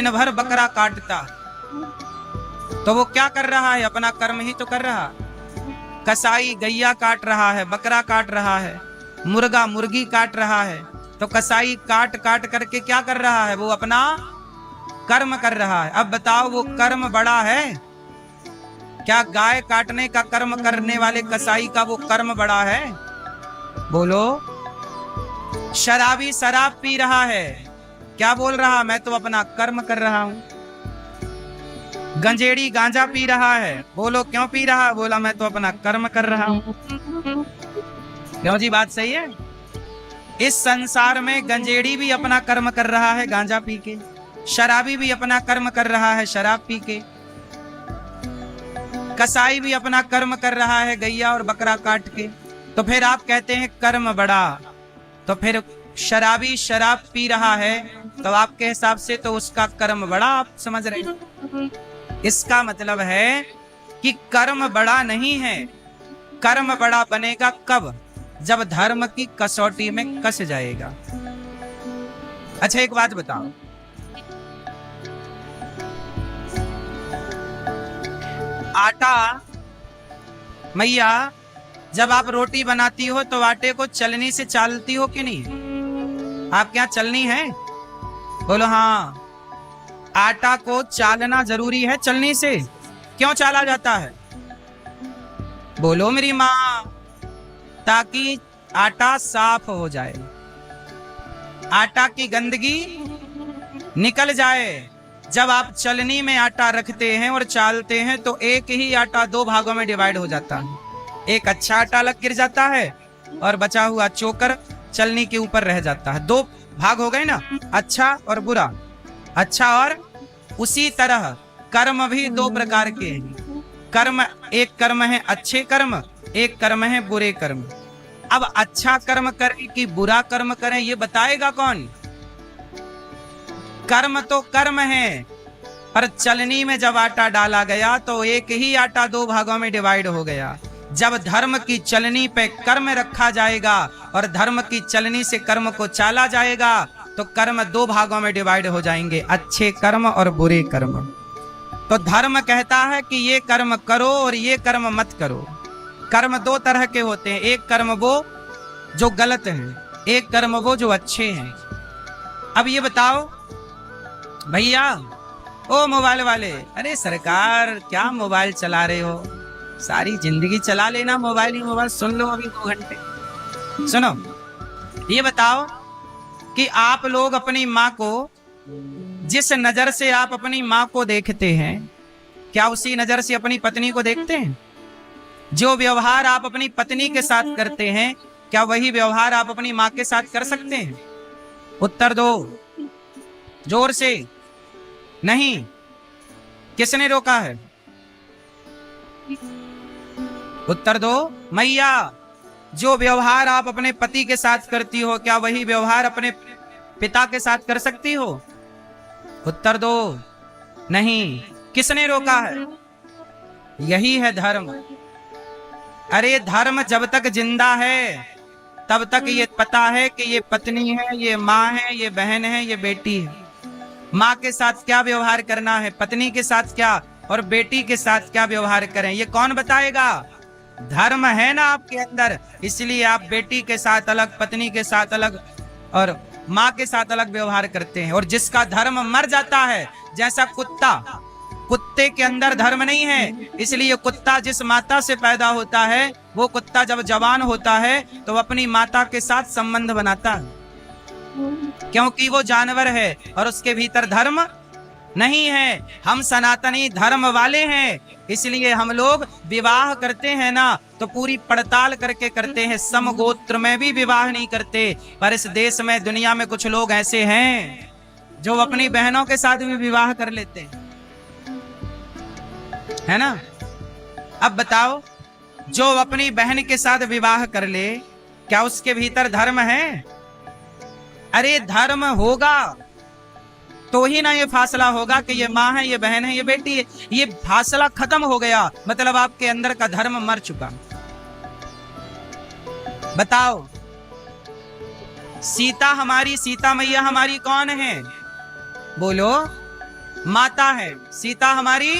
दिन भर बकरा काटता, तो वो क्या कर रहा है? अपना कर्म ही तो कर रहा। कसाई गैया काट रहा है, बकरा काट रहा है, मुर्गा मुर्गी काट रहा है, तो कसाई काट काट करके क्या कर रहा है? वो अपना कर्म कर रहा है। अब बताओ, वो कर्म बड़ा है क्या? गाय काटने का कर्म करने वाले कसाई का वो कर्म बड़ा है? बोलो। शराबी शराब पी रहा है, क्या बोल रहा? मैं तो अपना कर्म कर रहा हूं। गंजेड़ी गांजा पी रहा है, बोलो क्यों पी रहा? बोला मैं तो अपना कर्म कर रहा हूं। क्यों जी, बात सही है? इस संसार में गंजेड़ी भी अपना कर्म कर रहा है गांजा पी के, शराबी भी अपना कर्म कर रहा है शराब पी के, कसाई भी अपना कर्म कर रहा है गैया और बकरा काट के। तो फिर आप कहते हैं कर्म बड़ा, तो फिर शराबी शराब पी रहा है, तो आपके हिसाब से तो उसका कर्म बड़ा, आप समझ रहे हैं? इसका मतलब है कि कर्म बड़ा नहीं है। कर्म बड़ा बनेगा कब? जब धर्म की कसौटी में कस जाएगा। अच्छा एक बात बताओ, आटा मैया जब आप रोटी बनाती हो तो आटे को चलनी से चालती हो कि नहीं? आप क्या चलनी है? बोलो हाँ। आटा को चालना जरूरी है चलनी से। क्यों चाला जाता है? बोलो मेरी माँ, ताकि आटा साफ हो जाए, आटा की गंदगी निकल जाए। जब आप चलनी में आटा रखते हैं और चालते हैं तो एक ही आटा दो भागों में डिवाइड हो जाता है। एक अच्छा आटा अलग गिर जाता है और बचा हुआ चोकर चलनी के ऊपर रह जाता है। दो भाग हो गए ना, अच्छा और बुरा, अच्छा और। उसी तरह कर्म भी दो प्रकार के हैं। कर्म, एक कर्म है अच्छे कर्म, एक कर्म है बुरे कर्म। अब अच्छा कर्म करें कि बुरा कर्म करें, ये बताएगा कौन? कर्म तो कर्म है, पर चलनी में जब आटा डाला गया तो एक ही आटा दो भागों में डिवाइड हो गया। जब धर्म की चलनी पे कर्म रखा जाएगा और धर्म की चलनी से कर्म को चाला जाएगा तो कर्म दो भागों में डिवाइड हो जाएंगे, अच्छे कर्म और बुरे कर्म। तो धर्म कहता है कि ये कर्म करो और ये कर्म मत करो। कर्म दो तरह के होते हैं, एक कर्म वो जो गलत है, एक कर्म वो जो अच्छे हैं। अब ये बताओ भैया, ओ मोबाइल वाले, अरे सरकार क्या मोबाइल चला रहे हो? सारी जिंदगी चला लेना मोबाइल ही मोबाइल, सुन लो अभी 2 घंटे। सुनो, ये बताओ कि आप लोग अपनी माँ को, जिस नजर से आप अपनी माँ को देखते हैं, क्या उसी नजर से अपनी पत्नी को देखते हैं? जो व्यवहार आप अपनी पत्नी के साथ करते हैं, क्या वही व्यवहार आप अपनी माँ के साथ कर सकते हैं? उत्तर दो जोर से। नहीं। किसने रोका है? उत्तर दो मैया। जो व्यवहार आप अपने पति के साथ करती हो, क्या वही व्यवहार अपने पिता के साथ कर सकती हो? उत्तर दो नहीं। किसने रोका है? यही है धर्म। अरे धर्म जब तक जिंदा है तब तक ये पता है कि ये पत्नी है, ये माँ है, ये बहन है, ये बेटी है। माँ के साथ क्या व्यवहार करना है, पत्नी के साथ क्या और बेटी के साथ क्या व्यवहार करें, ये कौन बताएगा? धर्म है ना आपके अंदर, इसलिए आप बेटी के साथ अलग, पत्नी के साथ अलग और माँ के साथ अलग व्यवहार करते हैं। और जिसका धर्म मर जाता है, जैसा कुत्ता, कुत्ते के अंदर धर्म नहीं है, इसलिए कुत्ता जिस माता से पैदा होता है, वो कुत्ता जब जवान होता है तो अपनी माता के साथ संबंध बनाता है, क्योंकि वो जानवर है और उसके भीतर धर्म नहीं है। हम सनातनी धर्म वाले हैं, इसलिए हम लोग विवाह करते हैं ना तो पूरी पड़ताल करके करते हैं। समगोत्र में भी विवाह नहीं करते। पर इस देश में, दुनिया में कुछ लोग ऐसे हैं जो अपनी बहनों के साथ भी विवाह कर लेते हैं, है ना? अब बताओ, जो अपनी बहन के साथ विवाह कर ले, क्या उसके भीतर धर्म है? अरे धर्म होगा तो ही ना ये फासला होगा कि ये माँ है, ये बहन है, ये बेटी है। ये फासला खत्म हो गया, मतलब आपके अंदर का धर्म मर चुका। बताओ, सीता हमारी, सीता मैया हमारी कौन है? बोलो। माता है। सीता हमारी,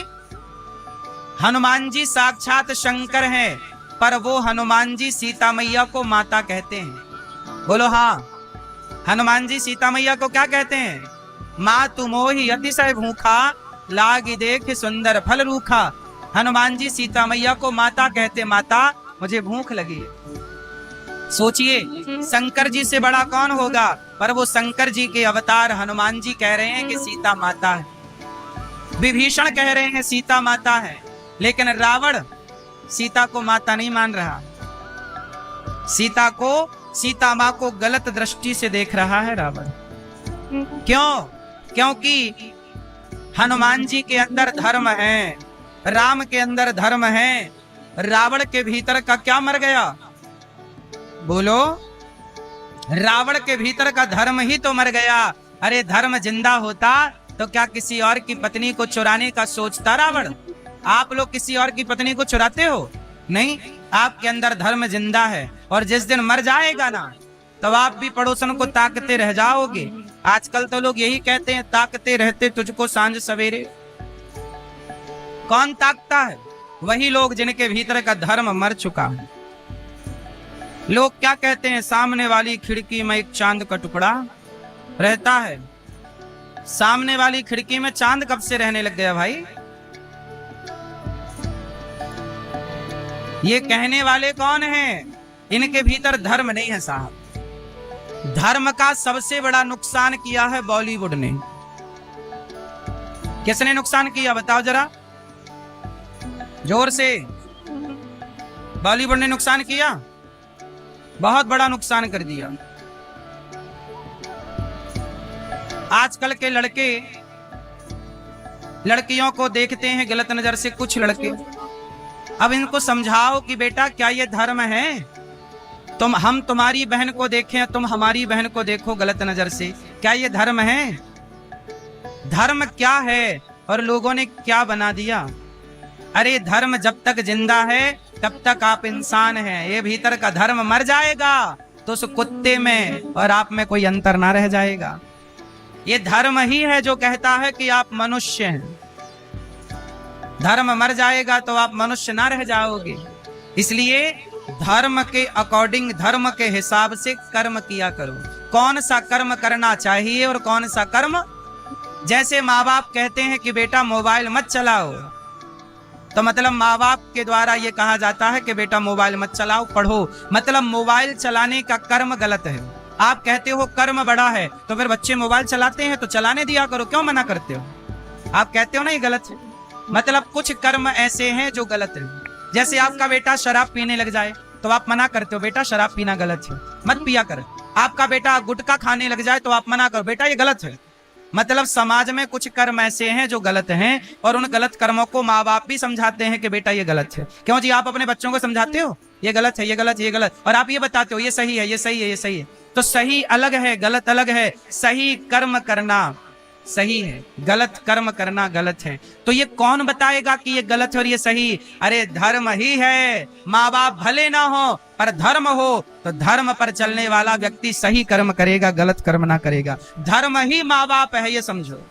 हनुमान जी साक्षात शंकर हैं, पर वो हनुमान जी सीता मैया को माता कहते हैं। बोलो हाँ, हनुमान जी सीता मैया को क्या कहते हैं? माँ तू मोहि अतिशय भूखा, लागी देख सुंदर फल रूखा। हनुमान जी सीता मैया को माता कहते, माता मुझे भूख लगी है। सोचिए, शंकर जी से बड़ा कौन होगा? पर वो शंकर जी के अवतार हनुमान जी कह रहे हैं कि सीता माता है। विभीषण कह रहे हैं सीता माता है, लेकिन रावण सीता को माता नहीं मान रहा। सीता माँ को गलत दृष्टि से देख रहा है रावण। क्यों? क्योंकि हनुमान जी के अंदर धर्म है, राम के अंदर धर्म है, रावण के भीतर का क्या मर गया? बोलो, रावण के भीतर का धर्म ही तो मर गया। अरे धर्म जिंदा होता तो क्या किसी और की पत्नी को चुराने का सोचता रावण? आप लोग किसी और की पत्नी को चुराते हो? नहीं, आपके अंदर धर्म जिंदा है, और जिस दिन मर जाएगा ना, तब आप भी पड़ोसन को ताकते रह जाओगे। आजकल तो लोग यही कहते हैं, ताकते रहते तुझको सांझ सवेरे। कौन ताकता है? वही लोग जिनके भीतर का धर्म मर चुका है। लोग क्या कहते हैं? सामने वाली खिड़की में एक चांद का टुकड़ा रहता है। सामने वाली खिड़की में चांद कब से रहने लग गया भाई? ये कहने वाले कौन हैं? इनके भीतर धर्म नहीं है साहब। धर्म का सबसे बड़ा नुकसान किया है बॉलीवुड ने। किसने नुकसान किया बताओ जरा, जोर से। बॉलीवुड ने नुकसान किया, बहुत बड़ा नुकसान कर दिया। आजकल के लड़के लड़कियों को देखते हैं गलत नजर से, कुछ लड़के। अब इनको समझाओ कि बेटा क्या ये धर्म है? हम तुम्हारी बहन को देखें, तुम हमारी बहन को देखो गलत नजर से, क्या ये धर्म है? धर्म क्या है और लोगों ने क्या बना दिया? अरे धर्म जब तक जिंदा है तब तक आप इंसान हैं। ये भीतर का धर्म मर जाएगा तो उस कुत्ते में और आप में कोई अंतर ना रह जाएगा। ये धर्म ही है जो कहता है कि आप मनुष्य हैं। धर्म मर जाएगा तो आप मनुष्य ना रह जाओगे। इसलिए धर्म के अकॉर्डिंग, धर्म के हिसाब से कर्म किया करो। कौन सा कर्म करना चाहिए और कौन सा कर्म? जैसे माँ बाप कहते हैं कि बेटा मोबाइल मत चलाओ, तो मतलब माँ बाप के द्वारा ये कहा जाता है कि बेटा मोबाइल मत चलाओ, पढ़ो। मतलब मोबाइल चलाने का कर्म गलत है। आप कहते हो कर्म बड़ा है, तो फिर बच्चे मोबाइल चलाते हैं तो चलाने दिया करो, क्यों मना करते हो? आप कहते हो ना ये गलत है। मतलब कुछ कर्म ऐसे हैं जो गलत है। जैसे आपका बेटा शराब पीने लग जाए तो आप मना करते हो, बेटा शराब पीना गलत है, मत पिया कर। आपका बेटा गुटखा खाने लग जाए तो आप मना करो, बेटा ये गलत है। मतलब समाज में कुछ कर्म ऐसे हैं जो गलत हैं, और उन गलत कर्मों को माँ बाप भी समझाते हैं कि बेटा ये गलत है। क्यों जी? आप अपने बच्चों को समझाते हो ये गलत है, ये गलत, ये गलत, और आप ये बताते हो ये सही है, ये सही है, ये सही है। तो सही अलग है, गलत अलग है। सही कर्म करना सही है, गलत कर्म करना गलत है। तो ये कौन बताएगा कि ये गलत है और ये सही? अरे धर्म ही है। माँ बाप भले ना हो पर धर्म हो, तो धर्म पर चलने वाला व्यक्ति सही कर्म करेगा, गलत कर्म ना करेगा। धर्म ही माँ बाप है, ये समझो।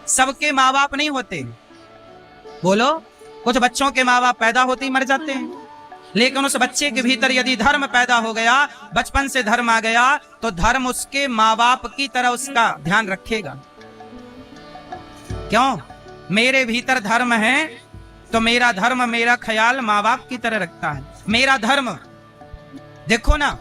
सबके माँ बाप नहीं होते। बोलो, कुछ बच्चों के माँ बाप पैदा होते ही मर जाते हैं, लेकिन उस बच्चे के भीतर यदि धर्म पैदा हो गया, बचपन से धर्म आ गया, तो धर्म उसके माँ बाप की तरह उसका ध्यान रखेगा। क्यों? मेरे भीतर धर्म है तो मेरा धर्म, मेरा ख्याल माँ बाप की तरह रखता है। मेरा धर्म देखो ना,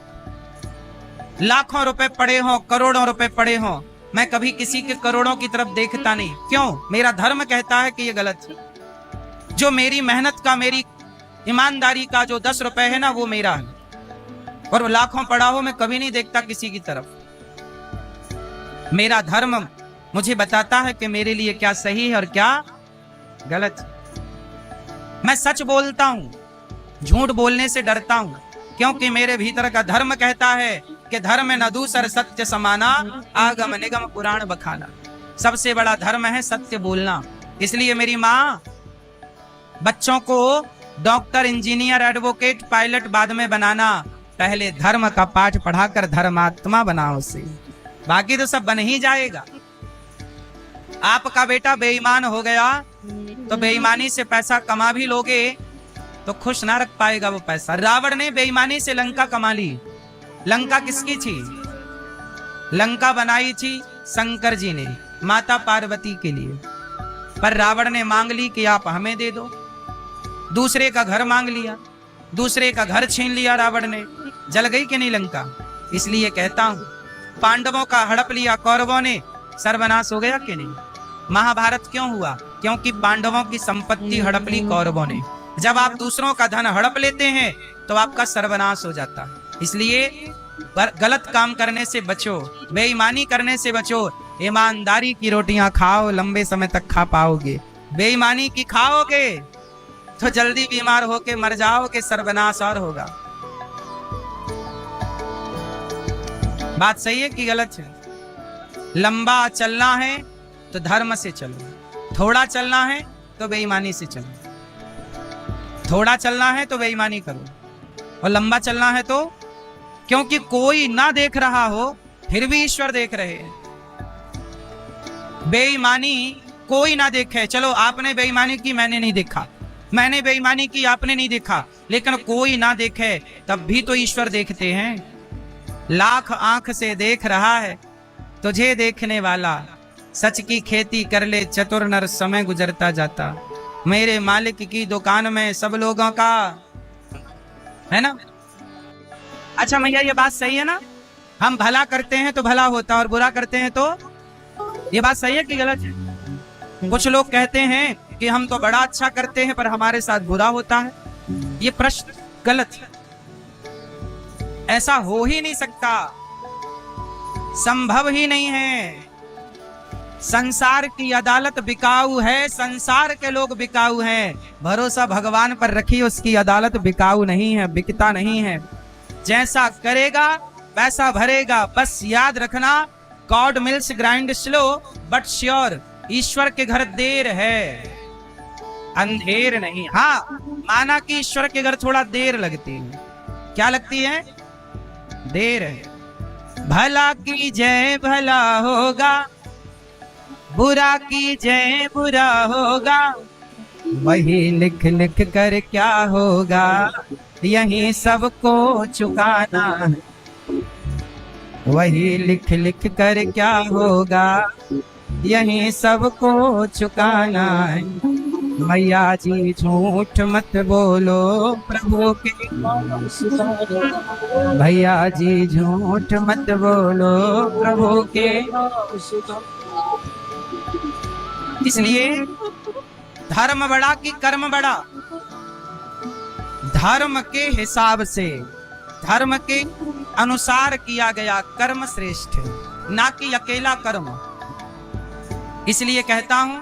लाखों रुपए पड़े हो, करोड़ों रुपए पड़े हो, मैं कभी किसी के करोड़ों की तरफ देखता नहीं। क्यों? मेरा धर्म कहता है कि ये गलत है। जो मेरी मेहनत का, मेरी ईमानदारी का जो 10 रुपए है ना, वो मेरा है, और लाखों पड़ा हो मैं कभी नहीं देखता किसी की तरफ। मेरा धर्म मुझे बताता है कि मेरे लिए क्या सही है और क्या गलत। मैं सच बोलता हूं, झूठ बोलने से डरता हूं, क्योंकि मेरे भीतर का धर्म कहता है कि धर्म न दूसर सत्य समाना, आगम निगम पुराण बखाना। सबसे बड़ा धर्म है सत्य बोलना। इसलिए मेरी माँ बच्चों को डॉक्टर, इंजीनियर, एडवोकेट, पायलट बाद में बनाना, पहले धर्म का पाठ पढ़ाकर धर्मात्मा बनाओ उसे, बाकी तो सब बन ही जाएगा। आपका बेटा बेईमान हो गया तो बेईमानी से पैसा कमा भी लोगे तो खुश ना रख पाएगा वो पैसा। रावण ने बेईमानी से लंका कमा ली। लंका किसकी थी? लंका बनाई थी शंकर जी ने माता पार्वती के लिए, पर रावण ने मांग ली कि आप हमें दे दो। दूसरे का घर मांग लिया, दूसरे का घर छीन लिया रावण ने। जल गई कि नहीं लंका? इसलिए कहता हूं, पांडवों का हड़प लिया कौरवों ने, सर्वनाश हो गया कि नहीं? महाभारत क्यों हुआ? क्योंकि पांडवों की संपत्ति हड़प ली कौरवों ने। जब आप दूसरों का धन हड़प लेते हैं तो आपका सर्वनाश हो जाता है। इसलिए गलत काम करने से बचो, बेईमानी करने से बचो। ईमानदारी की रोटियां खाओ, लंबे समय तक खा पाओगे। बेईमानी की खाओगे तो जल्दी बीमार होके मर जाओगे, सर्वनाश और होगा। बात सही है कि गलत है? लंबा चलना है तो धर्म से चलो, थोड़ा चलना है तो बेईमानी से चलो। थोड़ा चलना है तो बेईमानी करो, और लंबा चलना है तो, क्योंकि कोई ना देख रहा हो फिर भी ईश्वर देख रहे हैं। बेईमानी कोई ना देखे, चलो आपने बेईमानी की मैंने नहीं देखा, मैंने बेईमानी की आपने नहीं देखा, लेकिन कोई ना देखे तब भी तो ईश्वर देखते हैं। लाख आंख से देख रहा है तुझे देखने वाला, सच की खेती कर ले चतुर नर, समय गुजरता जाता। मेरे मालिक की दुकान में सब लोगों का है ना। अच्छा भैया ये बात सही है ना? हम भला करते हैं तो भला होता और बुरा करते हैं तो, ये बात सही है कि गलत है? कुछ लोग कहते हैं कि हम तो बड़ा अच्छा करते हैं पर हमारे साथ बुरा होता है। ये प्रश्न गलत है, ऐसा हो ही नहीं सकता, संभव ही नहीं है। संसार की अदालत बिकाऊ है, संसार के लोग बिकाऊ हैं। भरोसा भगवान पर रखिए, उसकी अदालत बिकाऊ नहीं है, बिकता नहीं है। जैसा करेगा वैसा भरेगा। बस याद रखना, God mills grind slow but sure. ईश्वर के घर देर है, अंधेर नहीं। हाँ, माना कि ईश्वर के घर थोड़ा देर लगती है। क्या लगती है? देर है। भला की जय भला होगा, बुरा की जय बुरा होगा, वही लिख लिख कर क्या होगा, यही सबको चुकाना है। वही लिख लिख कर क्या होगा, यही सबको चुकाना है। मैया जी झूठ मत बोलो प्रभु के, भैया जी झूठ मत बोलो प्रभु के। इसलिए धर्म बड़ा कि कर्म बड़ा? धर्म के हिसाब से, धर्म के अनुसार किया गया कर्म श्रेष्ठ है, ना कि अकेला कर्म। इसलिए कहता हूं,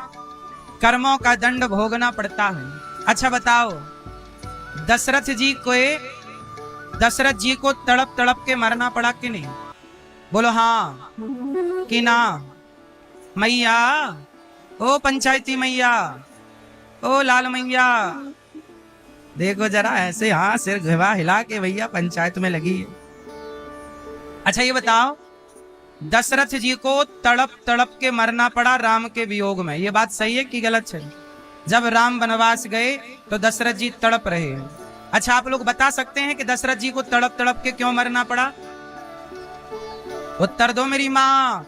कर्मों का दंड भोगना पड़ता है। अच्छा बताओ, दशरथ जी को तड़प तड़प के मरना पड़ा कि नहीं? बोलो हाँ कि ना? मैया, ओ पंचायती मैया, ओ लाल मैया, देखो जरा ऐसे, हाँ सिर घिवा हिला के भैया पंचायत में लगी है। अच्छा ये बताओ, दशरथ जी को तड़प तड़प के मरना पड़ा राम के वियोग में, ये बात सही है कि गलत है? जब राम वनवास गए तो दशरथ जी तड़प रहे हैं। अच्छा आप लोग बता सकते हैं कि दशरथ जी को तड़प तड़प के क्यों मरना पड़ा? उत्तर दो मेरी माँ।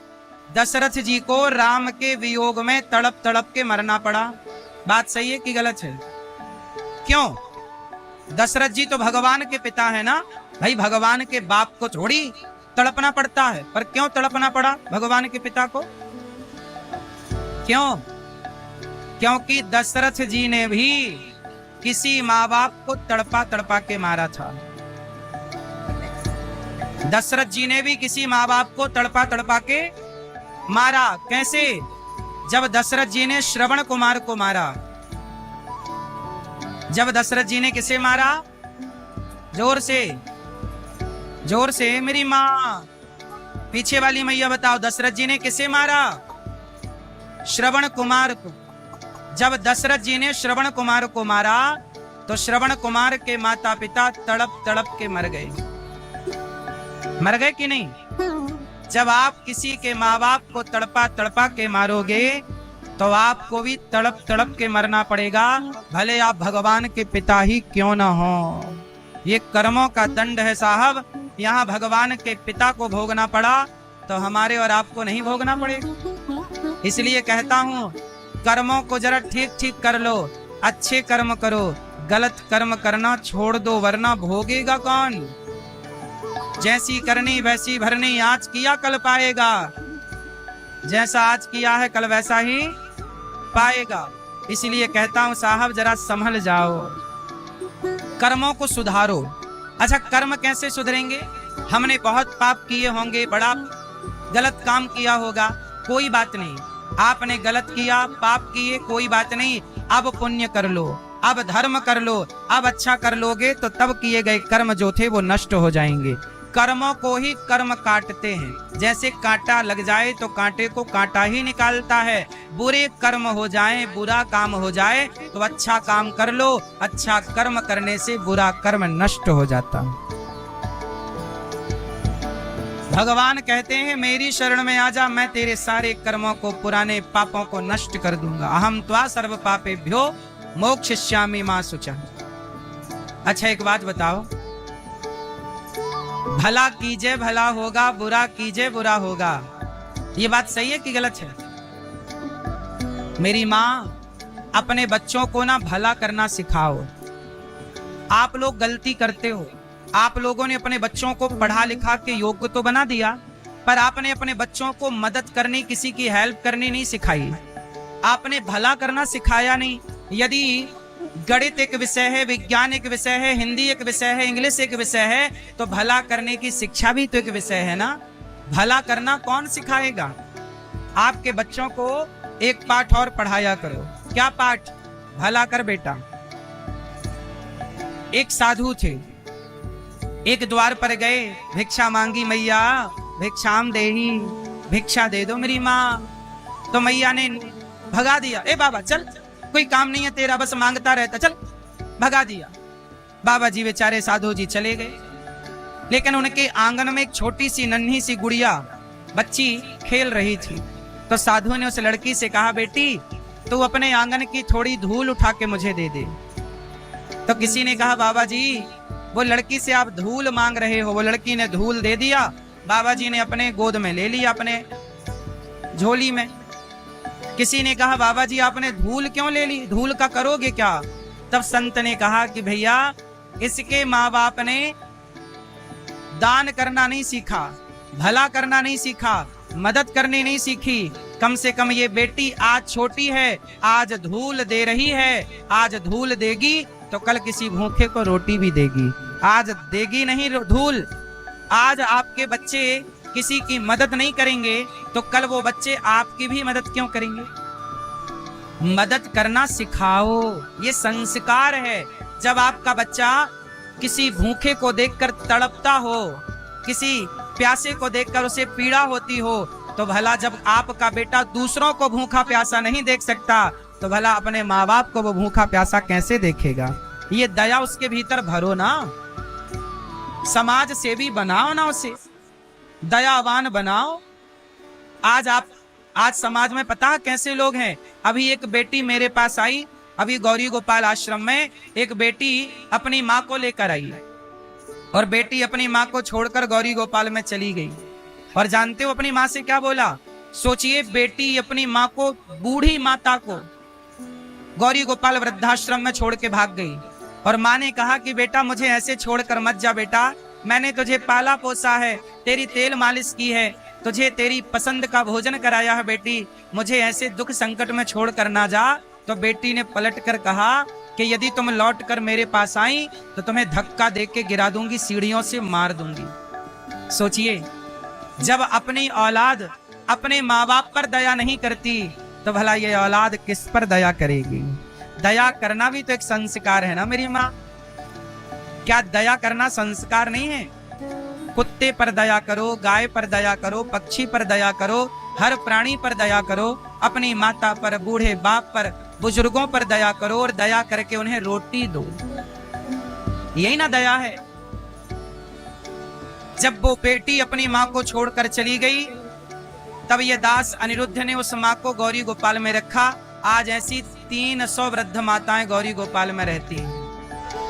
दशरथ जी को राम के वियोग में तड़प तड़प के मरना पड़ा। बात सही है कि गलत है? क्यों? दशरथ जी तो भगवान के पिता है ना भाई, भगवान के बाप को थोड़ी तड़पना पड़ता है। पर क्यों तड़पना पड़ा भगवान के पिता को? क्यों? क्योंकि दशरथ जी ने भी किसी माँ बाप को तड़पा तड़पा के मारा था। दशरथ जी ने भी किसी माँ बाप को तड़पा तड़पा के मारा। कैसे? जब दशरथ जी ने श्रवण कुमार को मारा। जब दशरथ जी ने किसे मारा? जोर से, जोर से मेरी माँ, पीछे वाली मैया बताओ, दशरथ जी ने किसे मारा? श्रवण कुमार को। जब दशरथ जी ने श्रवण कुमार को मारा तो श्रवण कुमार के माता पिता तड़प तड़प के मर गए। मर गए कि नहीं? जब आप किसी के माँ बाप को तड़पा तड़पा के मारोगे तो आपको भी तड़प तड़प के मरना पड़ेगा, भले आप भगवान के पिता ही क्यों ना हो। ये कर्मों का दंड है साहब। यहाँ भगवान के पिता को भोगना पड़ा तो हमारे और आपको नहीं भोगना पड़ेगा। इसलिए कहता हूँ कर्मों को जरा ठीक ठीक कर लो, अच्छे कर्म करो, गलत कर्म करना छोड़ दो, वरना भोगेगा कौन। जैसी करनी वैसी भरनी, आज किया कल पाएगा। जैसा आज किया है कल वैसा ही पाएगा। इसलिए कहता हूं साहब जरा संभल जाओ, कर्मों को सुधारो। अच्छा, कर्म कैसे सुधरेंगे? हमने बहुत पाप किए होंगे, बड़ा गलत काम किया होगा, कोई बात नहीं। आपने गलत किया, पाप किए, कोई बात नहीं। अब पुण्य कर लो, अब धर्म कर लो, अब अच्छा कर लोगे तो तब किए गए कर्म जो थे वो नष्ट हो जाएंगे। कर्मों को ही कर्म काटते हैं। जैसे कांटा लग जाए तो कांटे को कांटा ही निकालता है। बुरे कर्म हो जाए, बुरा काम हो जाए तो अच्छा काम कर लो। अच्छा कर्म करने से बुरा कर्म नष्ट हो जाता है। भगवान कहते हैं मेरी शरण में आजा, मैं तेरे सारे कर्मों को, पुराने पापों को नष्ट कर दूंगा। अहम त्वा सर्व पापेभ्यो मोक्षयिष्यामि मा शुचः। अच्छा एक बात बताओ, भला कीजिए भला होगा, बुरा कीजिए बुरा होगा, ये बात सही है कि गलत है? मेरी माँ अपने बच्चों को ना भला करना सिखाओ। आप लोग गलती करते हो, आप लोगों ने अपने बच्चों को पढ़ा लिखा के योग्य तो बना दिया, पर आपने अपने बच्चों को मदद करनी, किसी की हेल्प करनी नहीं सिखाई। आपने भला करना सिखाया नहीं। यदि गणित एक विषय है, विज्ञान एक विषय है, हिंदी एक विषय है, इंग्लिश एक विषय है, तो भला करने की शिक्षा भी तो एक विषय है ना। भला करना कौन सिखाएगा? आपके बच्चों को एक पाठ और पढ़ाया करो। क्या पाठ? भला कर बेटा। एक साधु थे, एक द्वार पर गए, भिक्षा मांगी, मैया भिक्षाम देही, भिक्षा दे दो मेरी माँ। तो मैया ने भगा दिया, ए बाबा चल, कोई काम नहीं है तेरा, बस मांगता रहता, चल, भगा दिया। बाबा जी बेचारे साधु जी चले गए, लेकिन उनके आंगन में एक छोटी सी नन्ही सी गुड़िया बच्ची खेल रही थी। तो साधु ने उस लड़की से कहा, बेटी तू अपने आंगन की थोड़ी धूल उठा के मुझे दे दे। तो किसी ने कहा, बाबा जी वो लड़की से आप धूल मांग रहे हो। वो लड़की ने धूल दे दिया, बाबा जी ने अपने गोद में ले लिया, अपने झोली में। किसी ने कहा, बाबा जी आपने धूल क्यों ले ली, धूल का करोगे क्या? तब संत ने कहा कि भैया इसके माँ बाप ने दान करना नहीं सीखा, भला करना नहीं सीखा, मदद करनी नहीं सीखी। कम से कम ये बेटी आज छोटी है, आज धूल दे रही है, आज धूल देगी तो कल किसी भूखे को रोटी भी देगी। आज देगी नहीं धूल, आज आपके बच्चे किसी की मदद नहीं करेंगे तो कल वो बच्चे आपकी भी मदद क्यों करेंगे? मदद करना सिखाओ, ये संस्कार है। जब आपका बच्चा किसी भूखे को देखकर तड़पता हो, किसी प्यासे को देखकर उसे पीड़ा होती हो, तो भला जब आपका बेटा दूसरों को भूखा प्यासा नहीं देख सकता, तो भला अपने माँ बाप को वो भूखा प्यासा कैसे देखेगा? ये दया उसके भीतर भरो ना, समाज सेवी बनाओ ना, उसे दयावान बनाओ। आज समाज में पता कैसे लोग हैं। अभी एक बेटी मेरे पास आई, अभी गौरी गोपाल आश्रम में एक बेटी अपनी माँ को लेकर आई और बेटी अपनी माँ को छोड़कर गौरी गोपाल में चली गई। और जानते हो अपनी माँ से क्या बोला? सोचिए, बेटी अपनी माँ को, बूढ़ी माता को गौरी गोपाल वृद्धाश्रम में छोड़ के भाग गई। और माँ ने कहा कि बेटा मुझे ऐसे छोड़कर मत जा बेटा, मैंने तुझे पाला पोसा है, तेरी तेल मालिश की है, तुझे तेरी पसंद का भोजन कराया है बेटी, मुझे ऐसे दुख संकट में छोड़ कर ना जा। तो बेटी ने पलट कर कहा कि यदि तुम लौट कर मेरे पास आई तो तुम्हें धक्का दे के गिरा दूंगी, सीढ़ियों से मार दूंगी। सोचिए, जब अपनी औलाद अपने माँ बाप पर दया नहीं करती तो भला ये औलाद किस पर दया करेगी? दया करना भी तो एक संस्कार है ना मेरी माँ। क्या दया करना संस्कार नहीं है? कुत्ते पर दया करो, गाय पर दया करो, पक्षी पर दया करो, हर प्राणी पर दया करो, अपनी माता पर, बूढ़े बाप पर, बुजुर्गों पर दया करो और दया करके उन्हें रोटी दो। यही ना दया है। जब वो बेटी अपनी माँ को छोड़कर चली गई तब ये दास अनिरुद्ध ने उस माँ को गौरी गोपाल में रखा। आज ऐसी 300 वृद्ध माताएं गौरी गोपाल में रहती हैं।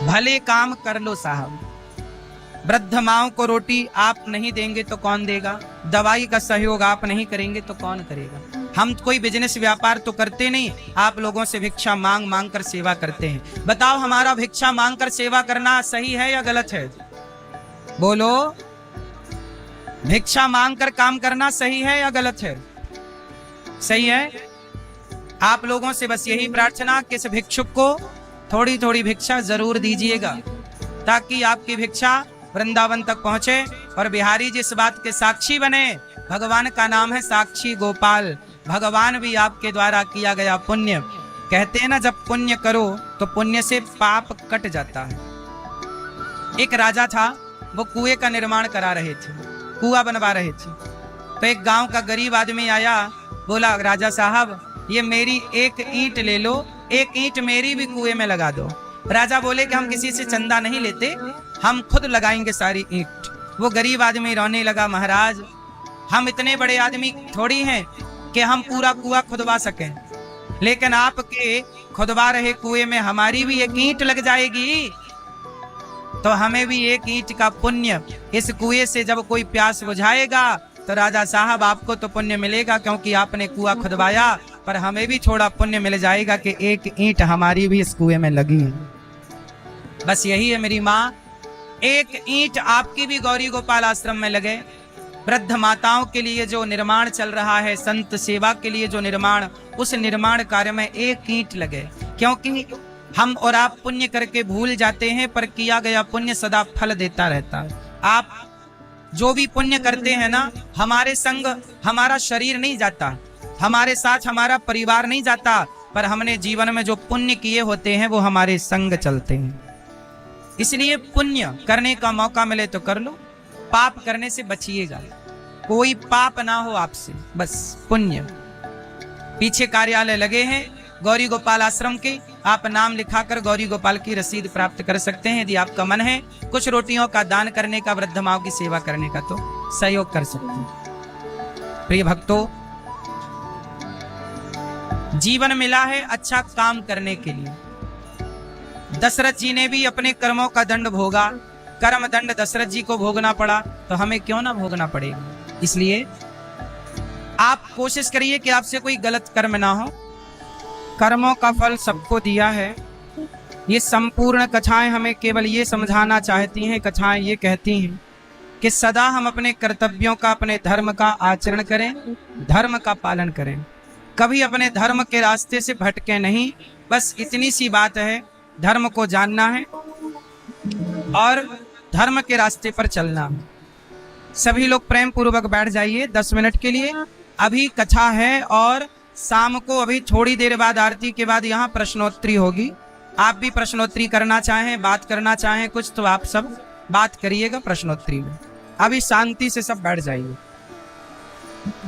भले काम कर लो साहब, वृद्ध माओं को रोटी आप नहीं देंगे तो कौन देगा? दवाई का सहयोग आप नहीं करेंगे तो कौन करेगा? हम कोई बिजनेस व्यापार तो करते नहीं, आप लोगों से भिक्षा मांग मांग कर सेवा करते हैं। बताओ, हमारा भिक्षा मांग कर सेवा करना सही है या गलत है? बोलो, भिक्षा मांग कर काम करना सही है या गलत है? सही है। आप लोगों से बस यही प्रार्थना कि इस भिक्षुक को थोड़ी थोड़ी भिक्षा जरूर दीजिएगा, ताकि आपकी भिक्षा वृंदावन तक पहुंचे और बिहारी जी इस बात के साक्षी बने। भगवान का नाम है साक्षी गोपाल। भगवान भी आपके द्वारा किया गया पुण्य, कहते हैं ना, जब पुण्य करो तो पुण्य से पाप कट जाता है। एक राजा था, वो कुएं का निर्माण करा रहे थे, कुआं बनवा रहे थे। तो एक गांव का गरीब आदमी आया, बोला, राजा साहब ये मेरी एक ईंट ले लो, एक ईंट मेरी भी कुएं में लगा दो। राजा बोले कि हम किसी से चंदा नहीं लेते, हम खुद लगाएंगे सारी ईंट। वो गरीब आदमी रोने लगा, महाराज हम इतने बड़े आदमी थोड़ी हैं कि हम पूरा कुआं खुदवा सकें, लेकिन आपके खुदवा रहे कुएं में हमारी भी एक ईंट लग जाएगी तो हमें भी एक ईंट का पुण्य इस कुएं से जब कोई प्यास बुझाएगा तो राजा साहब आपको तो पुण्य मिलेगा क्योंकि आपने कुआं खुदवाया, पर हमें भी थोड़ा पुण्य मिल जाएगा कि एक ईंट हमारी भी इस कुएं में लगी है। बस यही है मेरी माँ, एक ईंट आपकी भी गौरी गोपाल आश्रम में लगे। वृद्ध माताओं के लिए जो निर्माण चल रहा है, संत सेवा के लिए जो निर्माण, उस निर्माण कार्य में एक ईंट लगे। क्योंकि हम और आप पुण्य करके भूल जाते हैं, पर किया गया पुण्य सदा फल देता रहता है। आप जो भी पुण्य करते हैं ना, हमारे संग हमारा शरीर नहीं जाता, हमारे साथ हमारा परिवार नहीं जाता, पर हमने जीवन में जो पुण्य किए होते हैं वो हमारे संग चलते हैं। इसलिए पुण्य करने का मौका मिले तो कर लो, पाप करने से बचिएगा, कोई पाप ना हो आपसे, बस पुण्य। पीछे कार्यालय लगे हैं गौरी गोपाल आश्रम के, आप नाम लिखाकर गौरी गोपाल की रसीद प्राप्त कर सकते हैं। यदि आपका मन है कुछ रोटियों का दान करने का, वृद्ध माओं की सेवा करने का, तो सहयोग कर सकते हैं। प्रिय भक्तों, जीवन मिला है अच्छा काम करने के लिए। दशरथ जी ने भी अपने कर्मों का दंड भोगा, कर्म दंड दशरथ जी को भोगना पड़ा, तो हमें क्यों ना भोगना पड़ेगा। इसलिए आप कोशिश करिए कि आपसे कोई गलत कर्म ना हो। कर्मों का फल सबको दिया है। ये संपूर्ण कथाएं हमें केवल ये समझाना चाहती हैं, कथाएं ये कहती हैं कि सदा हम अपने कर्तव्यों का, अपने धर्म का आचरण करें, धर्म का पालन करें, कभी अपने धर्म के रास्ते से भटके नहीं। बस इतनी सी बात है, धर्म को जानना है और धर्म के रास्ते पर चलना है। सभी लोग प्रेम पूर्वक बैठ जाइए 10 मिनट के लिए। अभी कथा है और शाम को अभी थोड़ी देर बाद आरती के बाद यहाँ प्रश्नोत्तरी होगी। आप भी प्रश्नोत्तरी करना चाहें, बात करना चाहें कुछ, तो आप सब बात करिएगा प्रश्नोत्तरी में। अभी शांति से सब बैठ जाइए।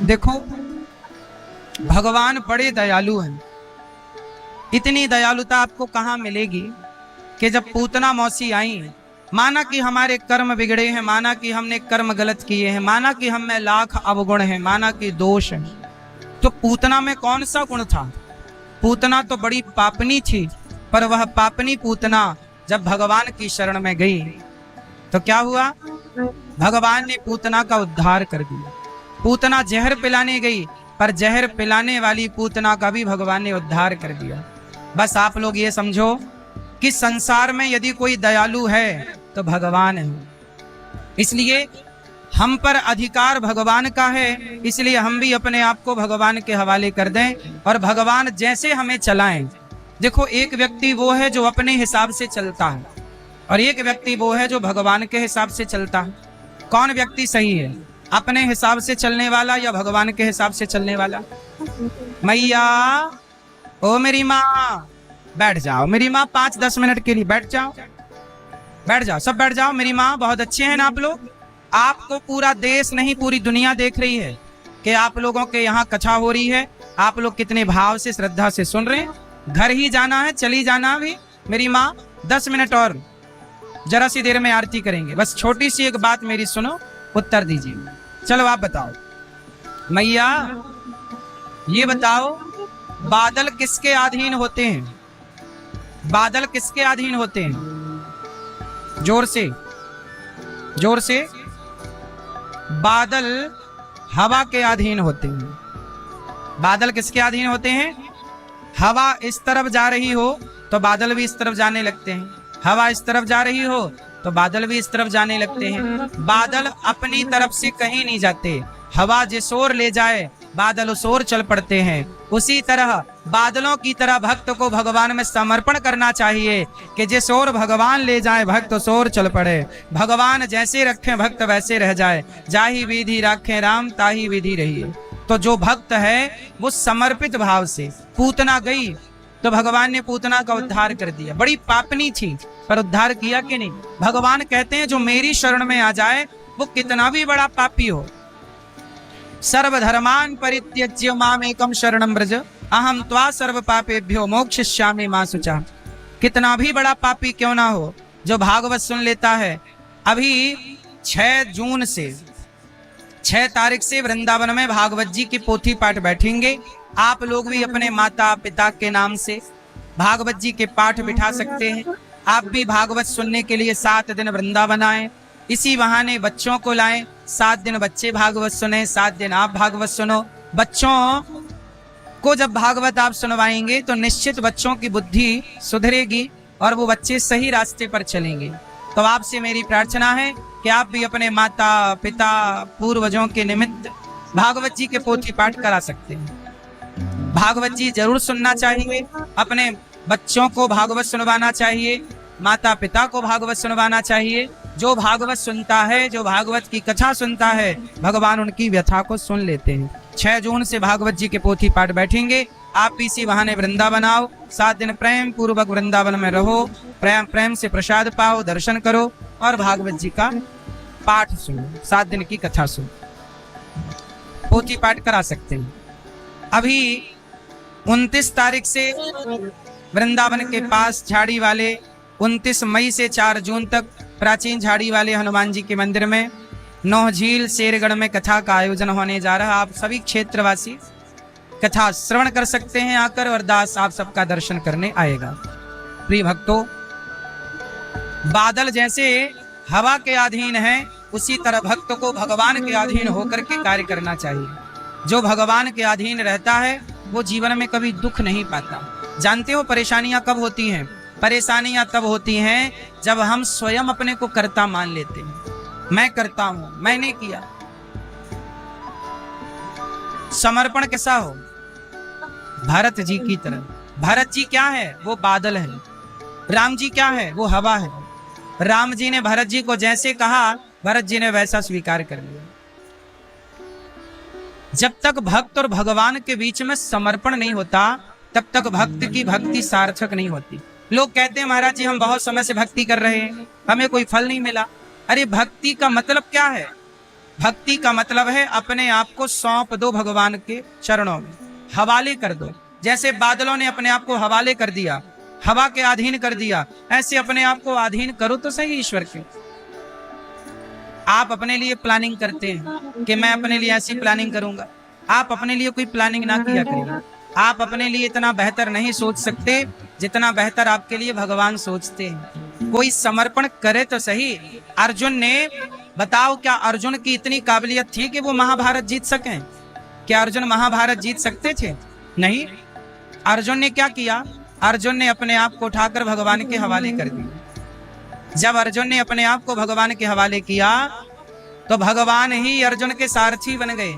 देखो, भगवान बड़े दयालु हैं। इतनी दयालुता आपको कहाँ मिलेगी कि जब पूतना मौसी आई, माना कि हमारे कर्म बिगड़े हैं, माना कि हमने कर्म गलत किए हैं, माना कि हम में लाख अवगुण हैं, माना कि दोष हैं, तो पूतना में कौन सा गुण था? पूतना तो बड़ी पापनी थी, पर वह पापनी पूतना जब भगवान की शरण में गई तो क्या हुआ? भगवान ने पूतना का उद्धार कर दिया। पूतना जहर पिलाने गई, पर जहर पिलाने वाली पूतना का भी भगवान ने उद्धार कर दिया। बस आप लोग ये समझो कि संसार में यदि कोई दयालु है तो भगवान है। इसलिए हम पर अधिकार भगवान का है, इसलिए हम भी अपने आप को भगवान के हवाले कर दें और भगवान जैसे हमें चलाएं। देखो, एक व्यक्ति वो है जो अपने हिसाब से चलता है और एक व्यक्ति वो है जो भगवान के हिसाब से चलता है। कौन व्यक्ति सही है, अपने हिसाब से चलने वाला या भगवान के हिसाब से चलने वाला? मैया, ओ मेरी माँ, बैठ जाओ। मेरी माँ 5-10 मिनट के लिए बैठ जाओ, बैठ जाओ, सब बैठ जाओ। मेरी माँ बहुत अच्छे हैं ना आप लोग। आपको पूरा देश नहीं पूरी दुनिया देख रही है कि आप लोगों के यहाँ कथा हो रही है। आप लोग कितने भाव से, श्रद्धा से सुन रहे हैं। घर ही जाना है, चली जाना अभी। मेरी माँ 10 मिनट और, जरा सी देर में आरती करेंगे। बस छोटी सी एक बात मेरी सुनो, उत्तर दीजिए। चलो आप बताओ, मैया ये बताओ, बादल किसके अधीन होते हैं? बादल किसके अधीन होते हैं? जोर से, जोर से। बादल हवा के अधीन होते हैं। बादल किसके अधीन होते हैं? हवा इस तरफ जा रही हो तो बादल भी इस तरफ जाने लगते हैं, हवा इस तरफ जा रही हो तो बादल भी इस तरफ जाने लगते हैं। बादल अपनी तरफ से कहीं नहीं जाते, हवा जिस ओर ले जाए बादल उस ओर चल पड़ते हैं। उसी तरह बादलों की तरह भक्त को भगवान में समर्पण करना चाहिए कि जिस ओर भगवान ले जाए भक्त उस ओर चल पड़े। भगवान जैसे रखे भक्त वैसे रह जाए, जाही विधि राखे राम ताही विधि रहिए। तो जो भक्त है वो समर्पित भाव से, पूतना गई तो भगवान ने पूतना का उद्धार कर दिया, बड़ी पापनी थी पर उद्धार किया कि नहीं? भगवान कहते हैं जो मेरी शरण में आ जाए वो कितना भी बड़ा पापी हो, सर्वधर्मान परित्यज्य माम एकम शरणम व्रज अहम त्वा सर्व पापेभ्यो मोक्षयिष्यामि मा शुचा। कितना भी बड़ा पापी क्यों ना हो, जो भागवत सुन लेता है। अभी 6 जून से 6 तारीख से वृंदावन में भागवत जी की पोथी पाठ बैठेंगे। आप लोग भी अपने माता पिता के नाम से भागवत जी के पाठ बिठा सकते हैं। आप भी भागवत सुनने के लिए 7 दिन वृंदावन आए, इसी बहाने बच्चों को लाएं। 7 दिन बच्चे भागवत सुने, 7 दिन आप भागवत सुनो। बच्चों को जब भागवत आप सुनवाएंगे तो निश्चित बच्चों की बुद्धि सुधरेगी और वो बच्चे सही रास्ते पर चलेंगे। तो आपसे मेरी प्रार्थना है कि आप भी अपने माता पिता पूर्वजों के निमित्त भागवत जी के पोथी पाठ करा सकते हैं। भागवत जी जरूर सुनना चाहिए, अपने बच्चों को भागवत सुनवाना चाहिए, माता पिता को भागवत सुनवाना चाहिए। जो भागवत सुनता है, जो भागवत की कथा सुनता है, भगवान उनकी व्यथा को सुन लेते हैं। 6 जून से भागवत जी के पोथी पाठ बैठेंगे। आप भी इसी बहाने वृंदावन आओ, 7 दिन प्रेम पूर्वक वृंदावन में रहो, प्रेम से प्रसाद पाओ, दर्शन करो और भागवत जी का पाठ सुनो, 7 दिन की कथा सुनो, पोथी पाठ करा सकते हैं। अभी 29 तारीख से वृंदावन के पास झाड़ी वाले 29 मई से 4 जून तक प्राचीन झाड़ी वाले हनुमान जी के मंदिर में 9 झील शेरगढ़ में कथा का आयोजन होने जा रहा है। आप सभी क्षेत्रवासी कथा श्रवण कर सकते हैं आकर, और दास आप सबका दर्शन करने आएगा। प्रिय भक्तों, बादल जैसे हवा के अधीन है, उसी तरह भक्त को भगवान के अधीन होकर के कार्य करना चाहिए। जो भगवान के अधीन रहता है वो जीवन में कभी दुख नहीं पाता। जानते हो परेशानियां कब होती हैं? परेशानियां तब होती हैं जब हम स्वयं अपने को कर्ता मान लेते हैं। मैं करता हूं, मैंने किया। समर्पण कैसा हो? भरत जी की तरह। भरत जी क्या है? वो बादल है। राम जी क्या है? वो हवा है। राम जी ने भरत जी को जैसे कहा, भरत जी ने वैसा स्वीकार कर लिया। जब तक भक्त और भगवान के बीच में समर्पण नहीं होता तब तक भक्त की भक्ति सार्थक नहीं होती। लोग कहते हैं महाराज जी हम बहुत समय से भक्ति कर रहे हैं, हमें कोई फल नहीं मिला। अरे भक्ति का मतलब क्या है? भक्ति का मतलब है अपने आप को सौंप दो भगवान के चरणों में, हवाले कर दो। जैसे बादलों ने अपने आप को हवाले कर दिया, हवा के अधीन कर दिया, ऐसे अपने आप को अधीन करो तो सही ईश्वर के। आप अपने लिए प्लानिंग करते हैं कि मैं अपने लिए ऐसी प्लानिंग करूंगा, आप अपने लिए कोई प्लानिंग ना किया करिए। आप अपने लिए इतना बेहतर नहीं सोच सकते जितना बेहतर आपके लिए भगवान सोचते हैं। कोई समर्पण करे तो सही। अर्जुन ने, बताओ क्या अर्जुन की इतनी काबिलियत थी कि वो महाभारत जीत सकें? क्या अर्जुन महाभारत जीत सकते थे? नहीं। अर्जुन ने क्या किया? अर्जुन ने अपने आप को उठाकर भगवान के हवाले कर दिया। जब अर्जुन ने अपने आप को भगवान के हवाले किया तो भगवान ही अर्जुन के सारथी बन गए,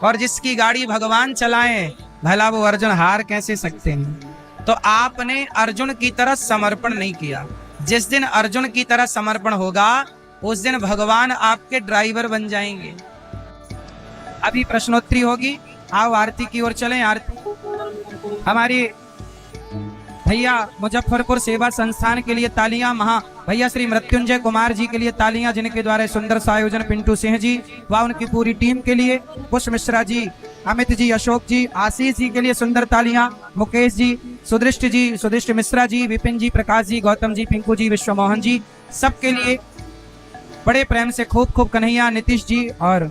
और जिसकी गाड़ी भगवान चलाएं भला वो अर्जुन हार कैसे सकते हैं? तो आपने अर्जुन की तरह समर्पण नहीं किया। जिस दिन अर्जुन की तरह समर्पण होगा उस दिन भगवान आपके ड्राइवर बन जाएंगे। अभी प्रश्नोत्तरी होगी, आओ आरती की ओर चलें। आरती हमारी भैया मुजफ्फरपुर सेवा संस्थान के लिए तालियां, भैया श्री मृत्युंजय कुमार जी के लिए तालियां, जिनके द्वारा सुंदर सा आयोजन पिंटू सिंह जी व उनकी पूरी टीम के लिए, पुष्प मिश्रा जी, अमित जी, अशोक जी, आशीष जी के लिए सुंदर तालियां, मुकेश जी, सुदृष्ट मिश्रा जी, विपिन जी, प्रकाश जी, गौतम जी, पिंकू जी, विश्वमोहन जी, सबके लिए बड़े प्रेम से खूब खूब कन्हैया, नीतीश जी और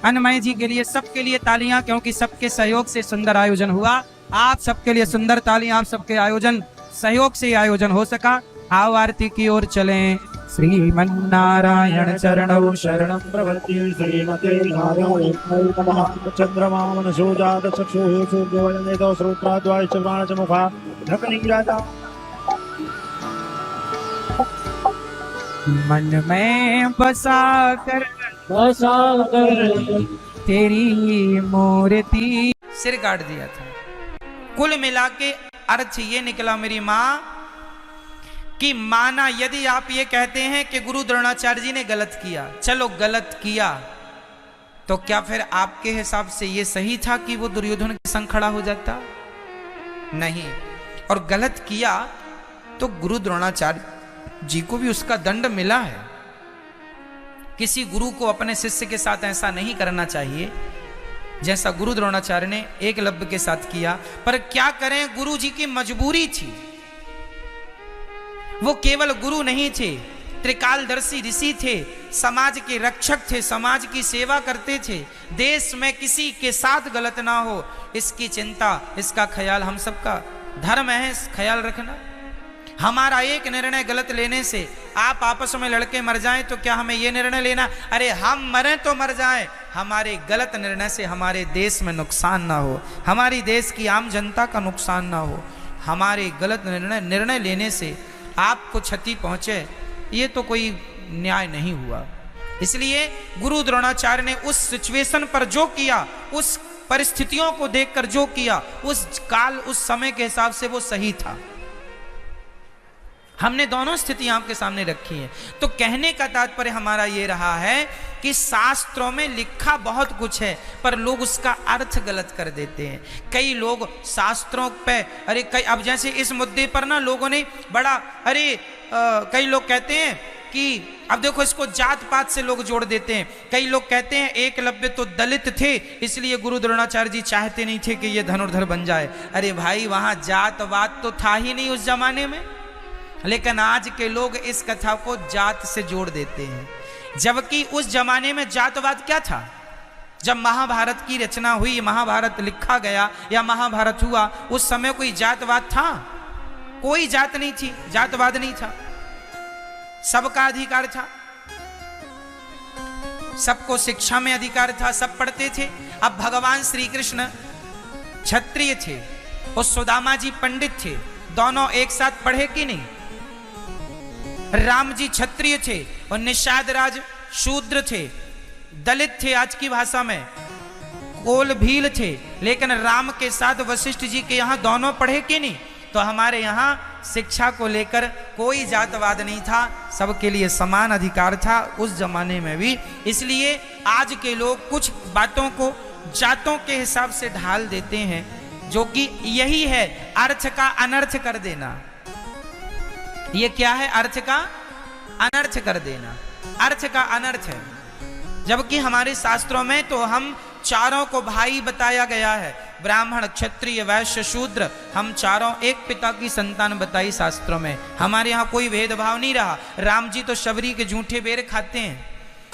अन्नमय जी के लिए, सबके लिए तालियां, क्योंकि सबके सहयोग से सुंदर आयोजन हुआ। आप सबके लिए सुंदर तालियां, आप सबके आयोजन सहयोग से आयोजन हो सका। आओ आरती की ओर चलें। श्रीमन्नारायण चरणौ शरणं प्रवृत्ति श्रीमते नारायणाय नमः। चंद्रमा मनसो जात चक्षुः सूर्यवदनेतो श्रोत्राद्वाय श्रवणाच मुखा ढकनीराता। मन में बसा कर तेरी मूर्ति, सिर काट दिया था। कुल मिला के अर्थ ये निकला मेरी माँ कि माना यदि आप ये कहते हैं कि गुरु द्रोणाचार्य जी ने गलत किया, चलो गलत किया, तो क्या फिर आपके हिसाब से ये सही था कि वो दुर्योधन के संग खड़ा हो जाता? नहीं। और गलत किया तो गुरु द्रोणाचार्य जी को भी उसका दंड मिला है। किसी गुरु को अपने शिष्य के साथ ऐसा नहीं करना चाहिए जैसा गुरु द्रोणाचार्य ने एकलव्य के साथ किया। पर क्या करें, गुरु जी की मजबूरी थी। वो केवल गुरु नहीं थे, त्रिकालदर्शी ऋषि थे, समाज के रक्षक थे, समाज की सेवा करते थे। देश में किसी के साथ गलत ना हो, इसकी चिंता, इसका ख्याल हम सबका धर्म है, ख्याल रखना। हमारा एक निर्णय गलत लेने से आप आपस में लड़के मर जाएं तो क्या हमें यह निर्णय लेना, अरे हम मरें तो मर जाएं, हमारे गलत निर्णय से हमारे देश में नुकसान ना हो, हमारी देश की आम जनता का नुकसान ना हो, हमारे गलत निर्णय लेने से आपको क्षति पहुंचे, ये तो कोई न्याय नहीं हुआ। इसलिए गुरु द्रोणाचार्य ने उस सिचुएशन पर जो किया, उस परिस्थितियों को देखकर जो किया, उस काल उस समय के हिसाब से वो सही था। हमने दोनों स्थितियां आपके सामने रखी हैं। तो कहने का तात्पर्य हमारा ये रहा है कि शास्त्रों में लिखा बहुत कुछ है, पर लोग उसका अर्थ गलत कर देते हैं। कई लोग शास्त्रों पे, अरे कई, अब जैसे इस मुद्दे पर ना लोगों ने बड़ा, कई लोग कहते हैं कि अब देखो इसको जात पात से लोग जोड़ देते हैं। कई लोग कहते हैं एकलव्य तो दलित थे, इसलिए गुरु द्रोणाचार्य जी चाहते नहीं थे कि ये धनुर्धर बन जाए। अरे भाई, वहां जातवाद तो था ही नहीं उस जमाने में, लेकिन आज के लोग इस कथा को जात से जोड़ देते हैं, जबकि उस जमाने में जातवाद क्या था? जब महाभारत की रचना हुई, महाभारत लिखा गया या महाभारत हुआ, उस समय कोई जातवाद था? कोई जात नहीं थी, जातवाद नहीं था, सबका अधिकार था, सबको शिक्षा में अधिकार था, सब पढ़ते थे। अब भगवान श्री कृष्ण क्षत्रिय थे और सुदामा जी पंडित थे, दोनों एक साथ पढ़े कि नहीं? राम जी क्षत्रिय थे और निषाद राज शूद्र थे, दलित थे, आज की भाषा में कोल भील थे, लेकिन राम के साथ वशिष्ठ जी के यहाँ दोनों पढ़े कि नहीं? तो हमारे यहाँ शिक्षा को लेकर कोई जातवाद नहीं था, सबके लिए समान अधिकार था उस जमाने में भी। इसलिए आज के लोग कुछ बातों को जातों के हिसाब से ढाल देते हैं, जो कि यही है अर्थ का अनर्थ कर देना। ये क्या है? अर्थ का अनर्थ कर देना, अर्थ का अनर्थ है। जबकि हमारे शास्त्रों में तो हम चारों को भाई बताया गया है, ब्राह्मण क्षत्रिय वैश्य शूद्र, हम चारों एक पिता की संतान बताई शास्त्रों में। हमारे यहाँ कोई भेदभाव नहीं रहा। राम जी तो शबरी के जूठे बेर खाते हैं,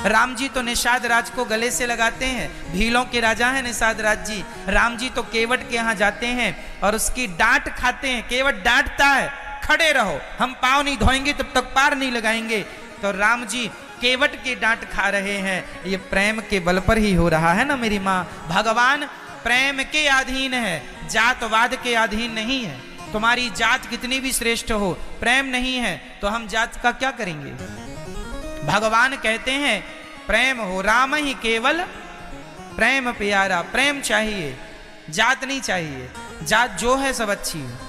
राम जी तो निषाद राज को गले से लगाते हैं, भीलों के राजा हैं निषाद राज जी। राम जी तो केवट के यहाँ जाते हैं और उसकी डांट खाते हैं, केवट डांटता है खड़े रहो, हम पाँव नहीं धोएंगे तब तक पार नहीं लगाएंगे, तो राम जी केवट की डांट खा रहे हैं। ये प्रेम के बल पर ही हो रहा है ना मेरी माँ। भगवान प्रेम के अधीन है, जातवाद के अधीन नहीं है। तुम्हारी जात कितनी भी श्रेष्ठ हो, प्रेम नहीं है तो हम जात का क्या करेंगे? भगवान कहते हैं प्रेम हो, राम ही केवल प्रेम प्यारा, प्रेम चाहिए, जात नहीं चाहिए। जात जो है सब अच्छी है।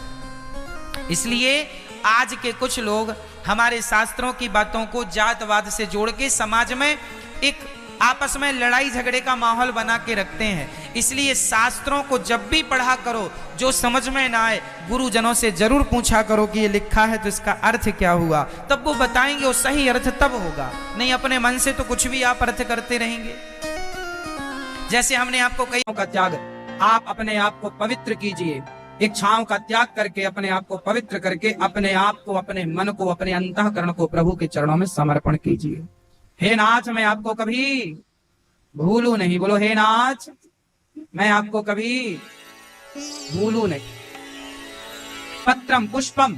इसलिए आज के कुछ लोग हमारे शास्त्रों की बातों को जातवाद से जोड़ के समाज में एक आपस में लड़ाई झगड़े का माहौल बना के रखते हैं। इसलिए शास्त्रों को जब भी पढ़ा करो, जो समझ में ना आए गुरुजनों से जरूर पूछा करो कि ये लिखा है तो इसका अर्थ क्या हुआ, तब वो बताएंगे, वो सही अर्थ तब होगा। नहीं अपने मन से तो कुछ भी आप अर्थ करते रहेंगे। जैसे हमने आपको कई का त्याग, आप अपने आप को पवित्र कीजिए, इच्छाओं का त्याग करके अपने आप को पवित्र करके अपने आप को, अपने मन को, अपने अंतःकरण को प्रभु के चरणों में समर्पण कीजिए। हे नाथ, मैं आपको कभी भूलू नहीं। बोलो हे नाथ, मैं आपको कभी भूलू नहीं। पत्रम पुष्पम,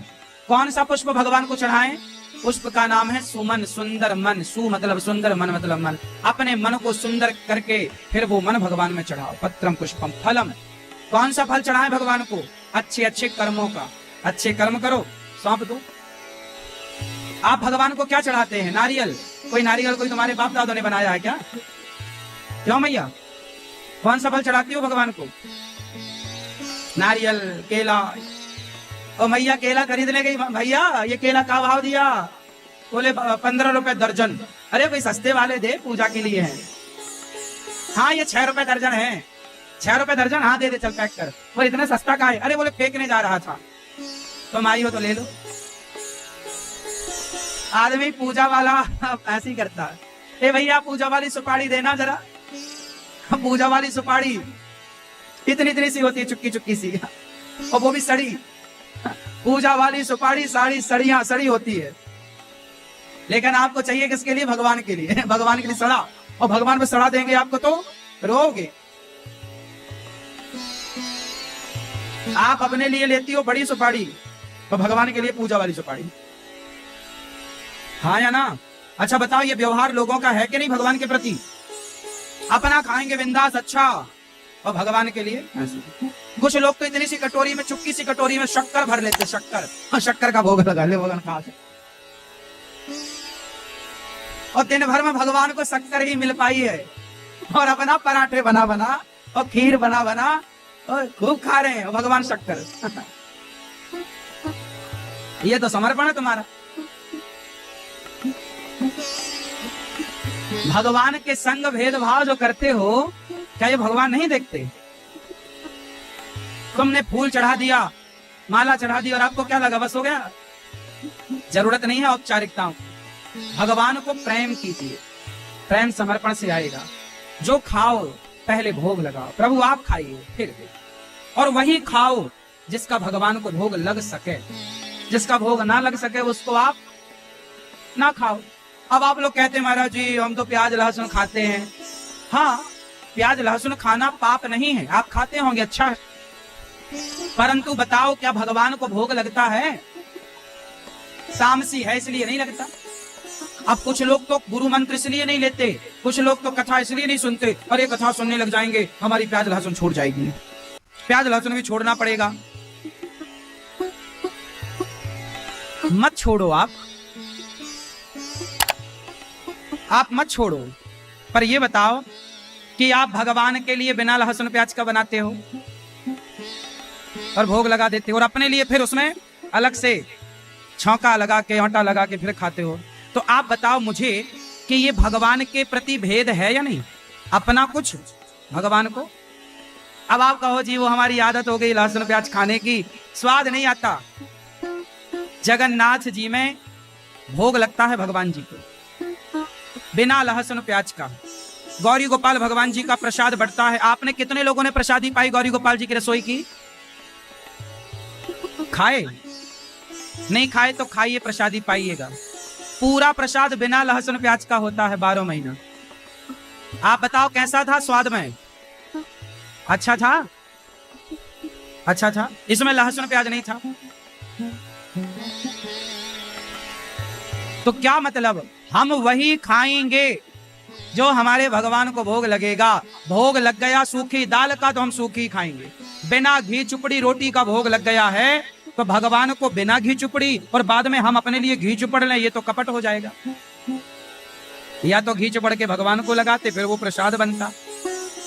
कौन सा पुष्प भगवान को चढ़ाएं? पुष्प का नाम है सुमन, सुंदर मन। सु मतलब सुंदर, मन मतलब मन। अपने मन को सुंदर करके फिर वो मन भगवान में चढ़ाओ। पत्रम पुष्पम फलम, कौन सा फल चढ़ाएं भगवान को? अच्छे अच्छे कर्मों का। अच्छे कर्म करो, सौंप दो। आप भगवान को क्या चढ़ाते हैं? नारियल। कोई नारियल कोई तुम्हारे बाप दादों ने बनाया है क्या? क्यों मैया? कौन सा फल चढ़ाती हो भगवान को? नारियल, केला। और मैया केला खरीदने गई, भैया ये केला का भाव दिया? बोले 15 रुपए दर्जन। अरे कोई सस्ते वाले दे, पूजा के लिए हैं। हाँ ये 6 रुपए दर्जन है। 6 रुपए दर्जन? हाँ दे दे, चल पैक कर। वो इतना सस्ता का है? अरे बोले फेंकने जा रहा था। तुम आई हो तो ले लो। आदमी पूजा वाला ऐसे ही करता है। ए भैया पूजा वाली सुपारी देना जरा। पूजा वाली सुपारी इतनी इतनी सी होती है, चुक्की चुक्की सी, और वो भी सड़ी। पूजा वाली सुपारी साड़ी सड़ियां सड़ी होती है। लेकिन आपको चाहिए किसके लिए? भगवान के लिए। भगवान के लिए सड़ा, और भगवान में सड़ा देंगे आपको तो रोगे। आप अपने लिए लेती हो बड़ी सुपारी, तो भगवान के लिए पूजा वाली सुपारी। हाँ या ना? अच्छा बताओ, ये व्यवहार लोगों का है कि नहीं भगवान के प्रति? अपना खाएंगे बिंदास, अच्छा, और भगवान के लिए ऐसे। कुछ लोग तो इतनी सी कटोरी में, चुटकी सी कटोरी में शक्कर भर लेते। शक्कर, हाँ, शक्कर का भोग लगा ले भगवान खा से। और दिन भर में भगवान को शक्कर ही मिल पाई है, और अपना पराठे बना बना और खीर बना बना और खूब खा रहे हैं, और भगवान शक्कर। ये तो समर्पण है तुम्हारा। भगवान के संग भेदभाव जो करते हो, क्या ये भगवान नहीं देखते? तुमने फूल चढ़ा दिया, माला चढ़ा दी, और आपको क्या लगा? बस हो गया? जरूरत नहीं है औपचारिकताओं। भगवान को प्रेम कीजिए, प्रेम समर्पण से आएगा। जो खाओ पहले भोग लगाओ, प्रभु आप खाइए फिर, और वही खाओ जिसका भगवान को भोग लग सके। जिसका भोग ना लग सके उसको आप ना खाओ। अब आप लोग कहते हैं महाराज जी हम तो प्याज लहसुन खाते हैं। हाँ, प्याज लहसुन खाना पाप नहीं है, आप खाते होंगे, अच्छा है। परंतु बताओ क्या भगवान को भोग लगता है? तामसी है इसलिए नहीं लगता। अब कुछ लोग तो गुरु मंत्र इसलिए नहीं लेते, कुछ लोग तो कथा इसलिए नहीं सुनते, अरे कथा सुनने लग जाएंगे हमारी प्याज लहसुन छूट जाएगी। प्याज लहसुन भी छोड़ना पड़ेगा। मत छोड़ो, आप मत छोड़ो, पर ये बताओ कि आप भगवान के लिए बिना लहसुन प्याज का बनाते हो और भोग लगा देते हो, और अपने लिए फिर उसमें अलग से छौंका लगा के, आटा लगा के फिर खाते हो। तो आप बताओ मुझे कि ये भगवान के प्रति भेद है या नहीं? अपना कुछ भगवान को। अब आप कहो जी वो हमारी आदत हो गई लहसुन प्याज खाने की, स्वाद नहीं आता। जगन्नाथ जी में भोग लगता है भगवान जी को बिना लहसुन प्याज का। गौरी गोपाल भगवान जी का प्रसाद बढ़ता है। आपने कितने लोगों ने प्रसादी पाई गौरी गोपाल जी की रसोई की? खाए? नहीं खाए तो खाइए, प्रसादी पाइएगा। पूरा प्रसाद बिना लहसुन प्याज का होता है 12 महीना। आप बताओ कैसा था स्वाद में? अच्छा था? अच्छा था, इसमें लहसुन प्याज नहीं था। तो क्या मतलब? हम वही खाएंगे जो हमारे भगवान को भोग लगेगा। भोग लग गया सूखी दाल का तो हम सूखी खाएंगे। बिना घी चुपड़ी रोटी का भोग लग गया है तो भगवान को बिना घी चुपड़ी, और बाद में हम अपने लिए घी चुपड़ लें, ये तो कपट हो जाएगा। या तो घी चुपड़ के भगवान को लगाते, फिर वो प्रसाद बनता।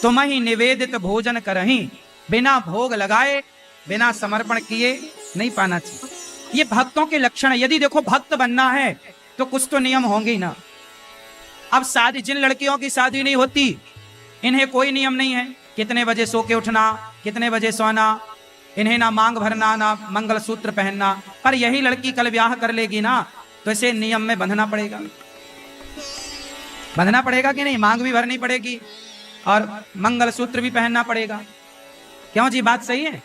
तुम ही निवेदित भोजन करहीं, बिना भोग लगाए, बिना समर्पण किए नहीं पाना चाहिए। ये भक्तों के लक्षण है। यदि देखो भक्त बनना है तो कुछ तो नियम होंगे ही ना। अब शादी, जिन लड़कियों की शादी नहीं होती, इन्हें कोई नियम नहीं है कितने बजे सो के उठना, कितने बजे सोना, इन्हें ना मांग भरना, ना मंगलसूत्र पहनना। पर यही लड़की कल ब्याह कर लेगी ना, तो इसे नियम में बंधना पड़ेगा। बंधना पड़ेगा कि नहीं? मांग भी भरनी पड़ेगी और मंगलसूत्र भी पहनना पड़ेगा। क्यों जी, बात सही है?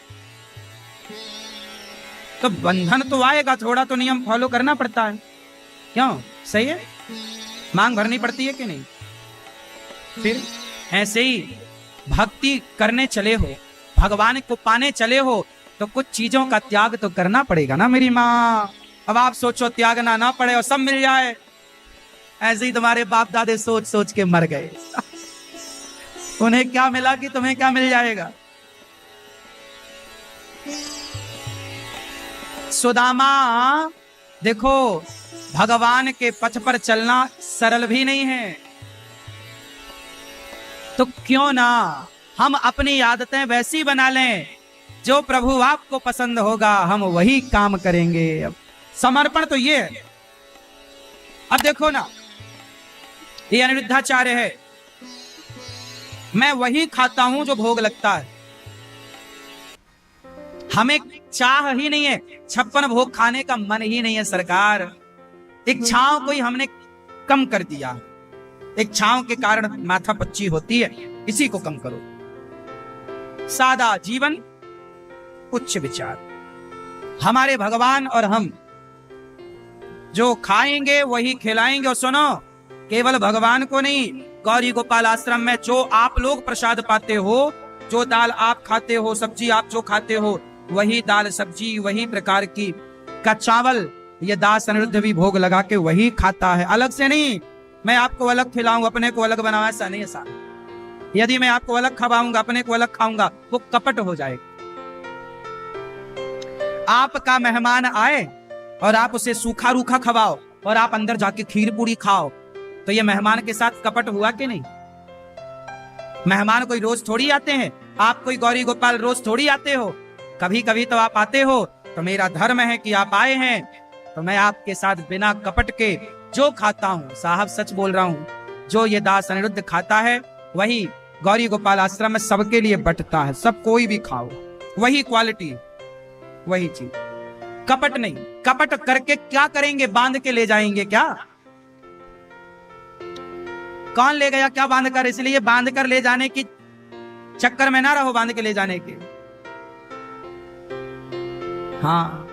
तो बंधन तो आएगा, थोड़ा तो नियम फॉलो करना पड़ता है। क्यों, सही है? मांग भरनी पड़ती है कि नहीं? फिर ऐसे ही भक्ति करने चले हो, भगवान को पाने चले हो, तो कुछ चीजों का त्याग तो करना पड़ेगा ना मेरी माँ। अब आप सोचो त्यागना ना पड़े और सब मिल जाए, ऐसे ही तुम्हारे बाप दादे सोच सोच के मर गए। उन्हें क्या मिला कि तुम्हें क्या मिल जाएगा। सुदामा देखो, भगवान के पथ पर चलना सरल भी नहीं है, तो क्यों ना हम अपनी आदतें वैसी बना लें जो प्रभु आपको पसंद होगा, हम वही काम करेंगे। अब समर्पण तो ये है। अब देखो ना, ये अनिरुद्धाचार्य है, मैं वही खाता हूं जो भोग लगता है। हमें चाह ही नहीं है, 56 भोग खाने का मन ही नहीं है सरकार। इच्छाओं को ही हमने कम कर दिया। इच्छाओं के कारण माथा पच्ची होती है, इसी को कम करो। सादा जीवन, उच्च विचार। हमारे भगवान और हम जो खाएंगे वही खिलाएंगे। और सुनो, केवल भगवान को नहीं, गौरी गोपाल आश्रम में जो आप लोग प्रसाद पाते हो, जो दाल आप खाते हो, सब्जी आप जो खाते हो, वही दाल सब्जी, वही प्रकार की का चावल ये दास अनिरुद्ध भी भोग लगा के वही खाता है, अलग से नहीं। मैं आपको अलग खिलाऊं, अपने को अलग बनाऊं, ऐसा नहीं है साहब। यदि मैं आपको अलग खवाऊंगा, अपने को अलग खाऊंगा, वो कपट हो जाएगा। आपका मेहमान आए और आप उसे सूखा रूखा खवाओ और आप अंदर जाके खीर पूरी खाओ, तो ये मेहमान के साथ कपट हुआ कि नहीं? मेहमान कोई रोज थोड़ी आते हैं, आप कोई गौरी गोपाल रोज थोड़ी आते हो, कभी कभी तो आप आते हो। तो मेरा धर्म है कि आप आए हैं, तो मैं आपके साथ बिना कपट के जो खाता हूं, साहब सच बोल रहा हूं, जो ये दास अनिरुद्ध खाता है वही गौरी गोपाल आश्रम में सबके लिए बंटता है। सब कोई भी खाओ, वही क्वालिटी, वही चीज, कपट नहीं। कपट करके क्या करेंगे? बांध के ले जाएंगे क्या? कौन ले गया क्या बांध कर? इसलिए बांध कर ले जाने की चक्कर में ना रहो, बांध के ले जाने के। हाँ,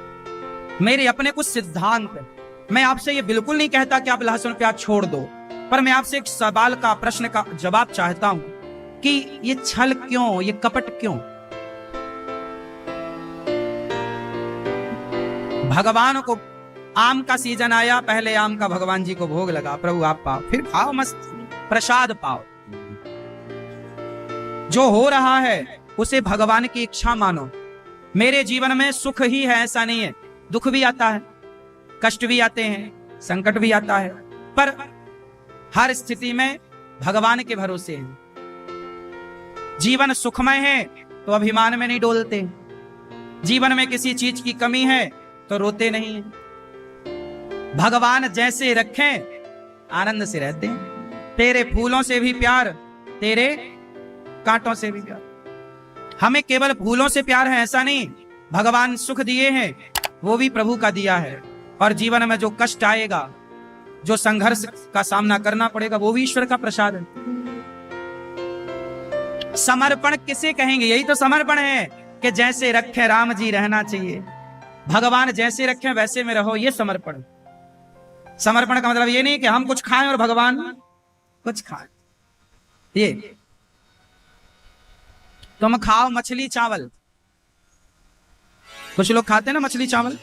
मेरे अपने कुछ सिद्धांत है। मैं आपसे ये बिल्कुल नहीं कहता कि आप लहसुन प्याज छोड़ दो, पर मैं आपसे एक सवाल का, प्रश्न का जवाब चाहता हूं कि ये छल क्यों, ये कपट क्यों? भगवान को आम का सीजन आया, पहले आम का भगवान जी को भोग लगा, प्रभु आप पाओ, फिर खाओ, मस्त प्रसाद पाओ। जो हो रहा है उसे भगवान की इच्छा मानो। मेरे जीवन में सुख ही है ऐसा नहीं है, दुख भी आता है, कष्ट भी आते हैं, संकट भी आता है, पर हर स्थिति में भगवान के भरोसे हैं। जीवन सुखमय है तो अभिमान में नहीं डोलते, जीवन में किसी चीज की कमी है तो रोते नहीं हैं। भगवान जैसे रखें आनंद से रहते हैं। तेरे फूलों से भी प्यार, तेरे कांटों से भी प्यार। हमें केवल फूलों से प्यार है ऐसा नहीं, भगवान सुख दिए हैं वो भी प्रभु का दिया है, और जीवन में जो कष्ट आएगा, जो संघर्ष का सामना करना पड़ेगा, वो भी ईश्वर का प्रसाद है। समर्पण किसे कहेंगे? यही तो समर्पण है कि जैसे रखे राम जी रहना चाहिए, भगवान जैसे रखे वैसे में रहो, ये समर्पण। समर्पण का मतलब ये नहीं कि हम कुछ खाएं और भगवान कुछ खाएं। ये तुम खाओ मछली चावल, कुछ लोग खाते हैं ना मछली चावल।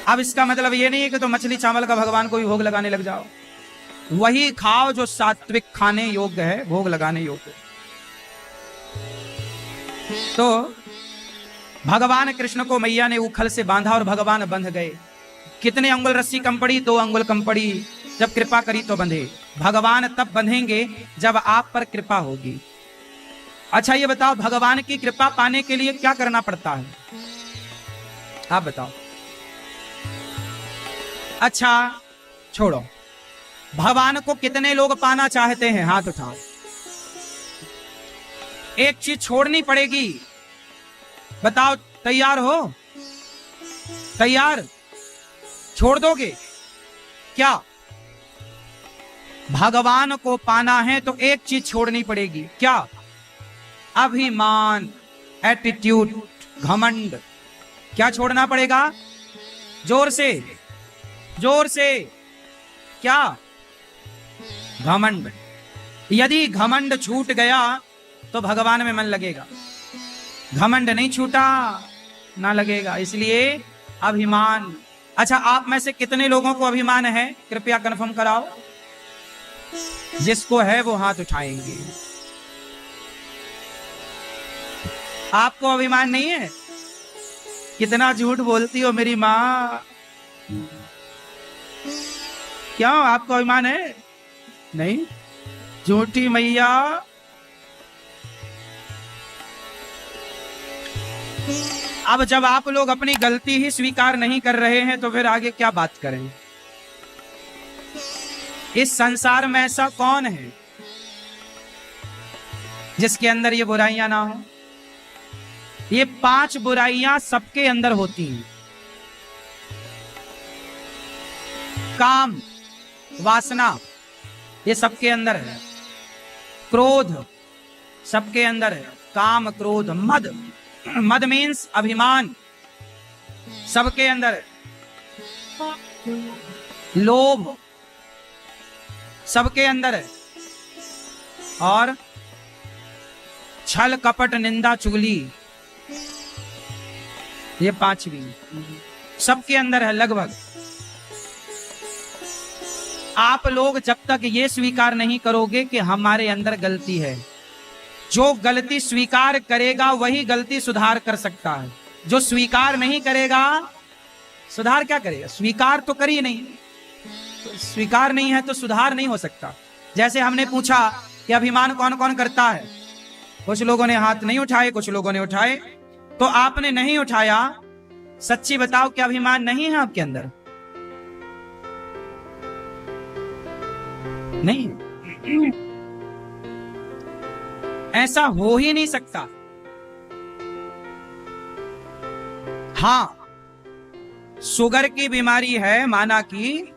अब इसका मतलब ये नहीं है कि तुम मछली चावल का भगवान को भी भोग लगाने लग जाओ। वही खाओ जो सात्विक खाने योग्य है, भोग लगाने योग्य है। तो भगवान कृष्ण को मैया ने उखल से बांधा और भगवान बंध गए। कितने अंगुल रस्सी कम पड़ी? 2 अंगुल कम पड़ी। जब कृपा करी तो बंधे। भगवान तब बंधेंगे जब आप पर कृपा होगी। अच्छा ये बताओ, भगवान की कृपा पाने के लिए क्या करना पड़ता है? आप बताओ। अच्छा छोड़ो, भगवान को कितने लोग पाना चाहते हैं? हाथ उठाओ। एक चीज छोड़नी पड़ेगी, बताओ तैयार हो? तैयार? छोड़ दोगे क्या? भगवान को पाना है तो एक चीज छोड़नी पड़ेगी। क्या? अभिमान, एटीट्यूड, घमंड। क्या छोड़ना पड़ेगा? जोर से, जोर से। क्या? घमंड। यदि घमंड छूट गया तो भगवान में मन लगेगा, घमंड नहीं छूटा ना लगेगा। इसलिए अभिमान। अच्छा, आप में से कितने लोगों को अभिमान है? कृपया कंफर्म कराओ। जिसको है वो हाथ उठाएंगे। आपको अभिमान नहीं है? कितना झूठ बोलती हो मेरी माँ। क्यों, आपको अभिमान है? नहीं, झूठी मैया। अब जब आप लोग अपनी गलती ही स्वीकार नहीं कर रहे हैं तो फिर आगे क्या बात करें? इस संसार में ऐसा कौन है जिसके अंदर ये बुराइयां ना हो? ये 5 बुराइयां सबके अंदर होती हैं। काम, वासना, ये सबके अंदर है। क्रोध सबके अंदर है। काम, क्रोध, मद, मद मीन्स अभिमान, सबके अंदर है। लोभ सबके अंदर है। और छल, कपट, निंदा, चुगली, ये 5 भी सबके अंदर है लगभग। आप लोग जब तक ये स्वीकार नहीं करोगे कि हमारे अंदर गलती है, जो गलती स्वीकार करेगा वही गलती सुधार कर सकता है। जो स्वीकार नहीं करेगा, सुधार क्या करेगा? स्वीकार तो कर ही नहीं, तो स्वीकार नहीं है तो सुधार नहीं हो सकता। जैसे हमने पूछा कि अभिमान कौन कौन करता है, कुछ लोगों ने हाथ नहीं उठाए, कुछ लोगों ने उठाए। तो आपने नहीं उठाया, सच्ची बताओ क्या अभिमान नहीं है आपके अंदर? नहीं, ऐसा हो ही नहीं सकता। हां, शुगर की बीमारी है माना कि,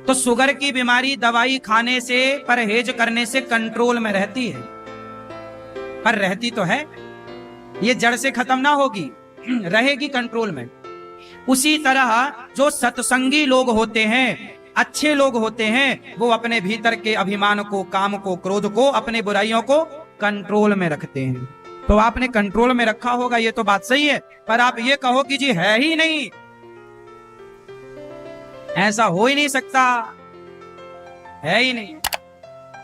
तो शुगर की बीमारी दवाई खाने से, परहेज करने से कंट्रोल में रहती है, पर रहती तो है, ये जड़ से खत्म ना होगी, रहेगी कंट्रोल में। उसी तरह जो सत्संगी लोग होते हैं, अच्छे लोग होते हैं, वो अपने भीतर के अभिमान को, काम को, क्रोध को, अपने बुराइयों को कंट्रोल में रखते हैं। तो आपने कंट्रोल में रखा होगा, ये तो बात सही है, पर आप ये कहो कि जी है ही नहीं, ऐसा हो ही नहीं सकता, है ही नहीं।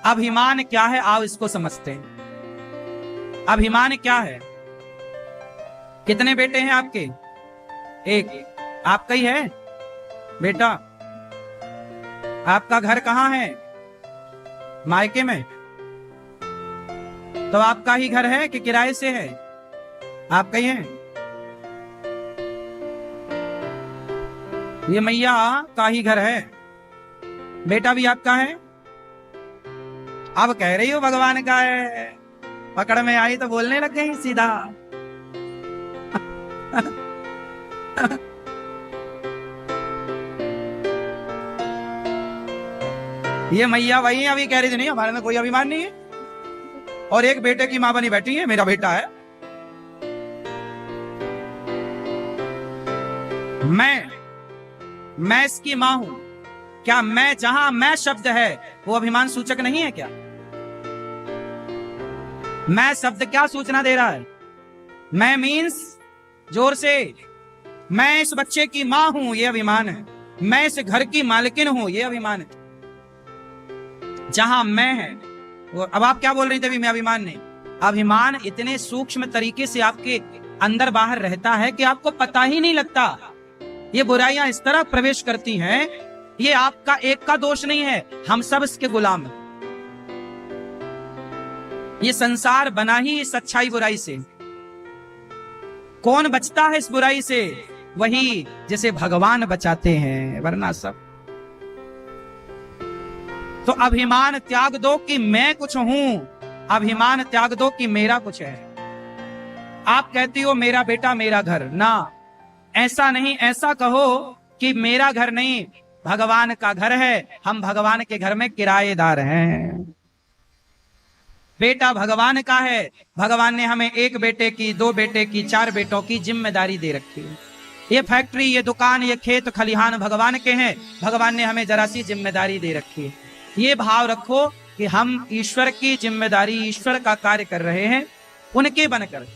अभिमान क्या है, आओ इसको समझते हैं। अभिमान क्या है? कितने बेटे हैं आपके? एक। आपका ही है बेटा? आपका घर कहाँ है? मायके में? तो आपका ही घर है कि किराए से है? आपका ही है। ये मैया का ही घर है, बेटा भी आपका है। अब कह रही हो भगवान का है, पकड़ में आई तो बोलने लग गई सीधा। ये मैया वही अभी कह रही थी नहीं हमारे में कोई अभिमान नहीं है, और एक बेटे की मां बनी बैठी है, मेरा बेटा है। मैं इसकी मां हूं। क्या मैं, जहां मैं शब्द है वो अभिमान सूचक नहीं है क्या? मैं शब्द क्या सूचना दे रहा है? मैं मीन्स जोर से, मैं इस बच्चे की मां हूं, ये अभिमान है। मैं इस घर की मालकिन हूं, ये अभिमान है। जहां मैं है वो, अब आप क्या बोल रही थे अभी? मैं अभिमान नहीं। अभिमान इतने सूक्ष्म तरीके से आपके अंदर बाहर रहता है कि आपको पता ही नहीं लगता। ये बुराइयां इस तरह प्रवेश करती हैं, ये आपका एक का दोष नहीं है, हम सब इसके गुलाम हैं। ये संसार बना ही इस अच्छाई बुराई से। कौन बचता है इस बुराई से? वही जिसे भगवान बचाते हैं, वरना सब। तो अभिमान त्याग दो कि मैं कुछ हूं, अभिमान त्याग दो कि मेरा कुछ है। आप कहती हो मेरा बेटा मेरा घर, ना, ऐसा नहीं। ऐसा कहो कि मेरा घर नहीं, भगवान का घर है, हम भगवान के घर में किराएदार हैं। बेटा भगवान का है, भगवान ने हमें एक बेटे की, 2 बेटे की, 4 बेटों की जिम्मेदारी दे रखी है। ये फैक्ट्री, ये दुकान, ये खेत खलिहान भगवान के हैं, भगवान ने हमें जरा सी जिम्मेदारी दे रखी है। ये भाव रखो कि हम ईश्वर की जिम्मेदारी, ईश्वर का कार्य कर रहे हैं उनके बनकर।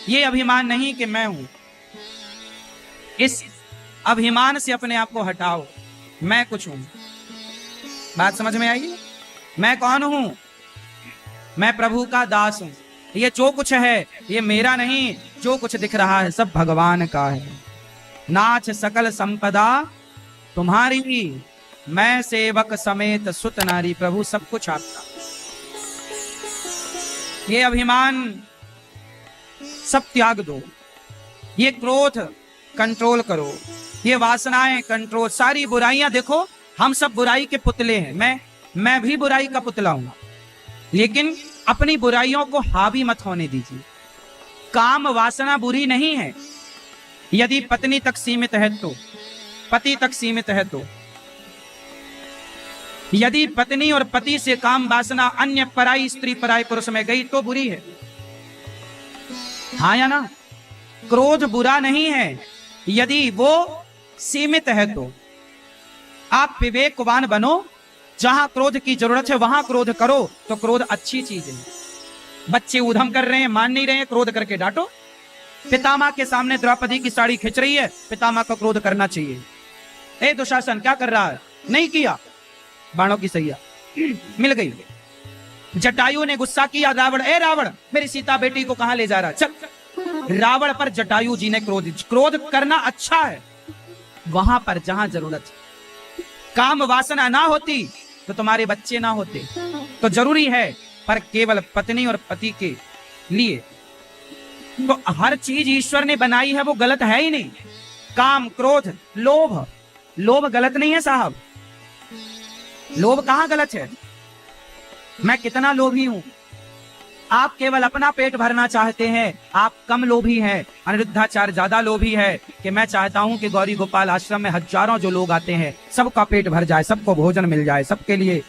ये अभिमान नहीं कि मैं हूं, इस अभिमान से अपने आप को हटाओ, मैं कुछ हूं। बात समझ में आई? मैं कौन हूं? मैं प्रभु का दास हूं। ये जो कुछ है ये मेरा नहीं, जो कुछ दिख रहा है सब भगवान का है। नाच सकल संपदा तुम्हारी, मैं सेवक समेत सुत नारी, प्रभु सब कुछ आपका। ये अभिमान सब त्याग दो, ये क्रोध कंट्रोल करो, ये वासनाएं कंट्रोल, सारी बुराइयां। देखो हम सब बुराई के पुतले हैं, मैं भी बुराई का पुतला हूं, लेकिन अपनी बुराइयों को हावी मत होने दीजिए। काम वासना बुरी नहीं है, यदि पत्नी तक सीमित है तो, पति तक सीमित है तो। यदि पत्नी और पति से काम वासना अन्य पराई स्त्री पराई पुरुष में गई तो बुरी है, हाँ या ना? क्रोध बुरा नहीं है यदि वो सीमित है तो। आप विवेकवान बनो, जहां क्रोध की जरूरत है वहां क्रोध करो, तो क्रोध अच्छी चीज है। बच्चे उधम कर रहे हैं, मान नहीं रहे हैं, क्रोध करके डांटो। पितामह के सामने द्रौपदी की साड़ी खिंच रही है, पितामह को क्रोध करना चाहिए। ए दुशासन क्या कर रहा है? नहीं किया, बाणों की सैया मिल गई। जटायु ने गुस्सा किया, रावण, ए रावण मेरी सीता बेटी को कहां ले जा रहा है, चल। रावण पर जटायु जी ने क्रोध करना अच्छा है वहां पर जहां जरूरत है। काम वासना ना होती तो तुम्हारे बच्चे ना होते, तो जरूरी है, पर केवल पत्नी और पति के लिए। तो हर चीज ईश्वर ने बनाई है वो गलत है ही नहीं। काम, क्रोध, लोभ, लोभ गलत नहीं है साहब। लोभ कहां गलत है? मैं कितना लोभी हूं। आप केवल अपना पेट भरना चाहते हैं, आप कम लोभी हैं। अनिरुद्धाचार्य ज्यादा लोभी है कि मैं चाहता हूं कि गौरी गोपाल आश्रम में हजारों जो लोग आते हैं सबका पेट भर जाए, सबको भोजन मिल जाए, सबके लिए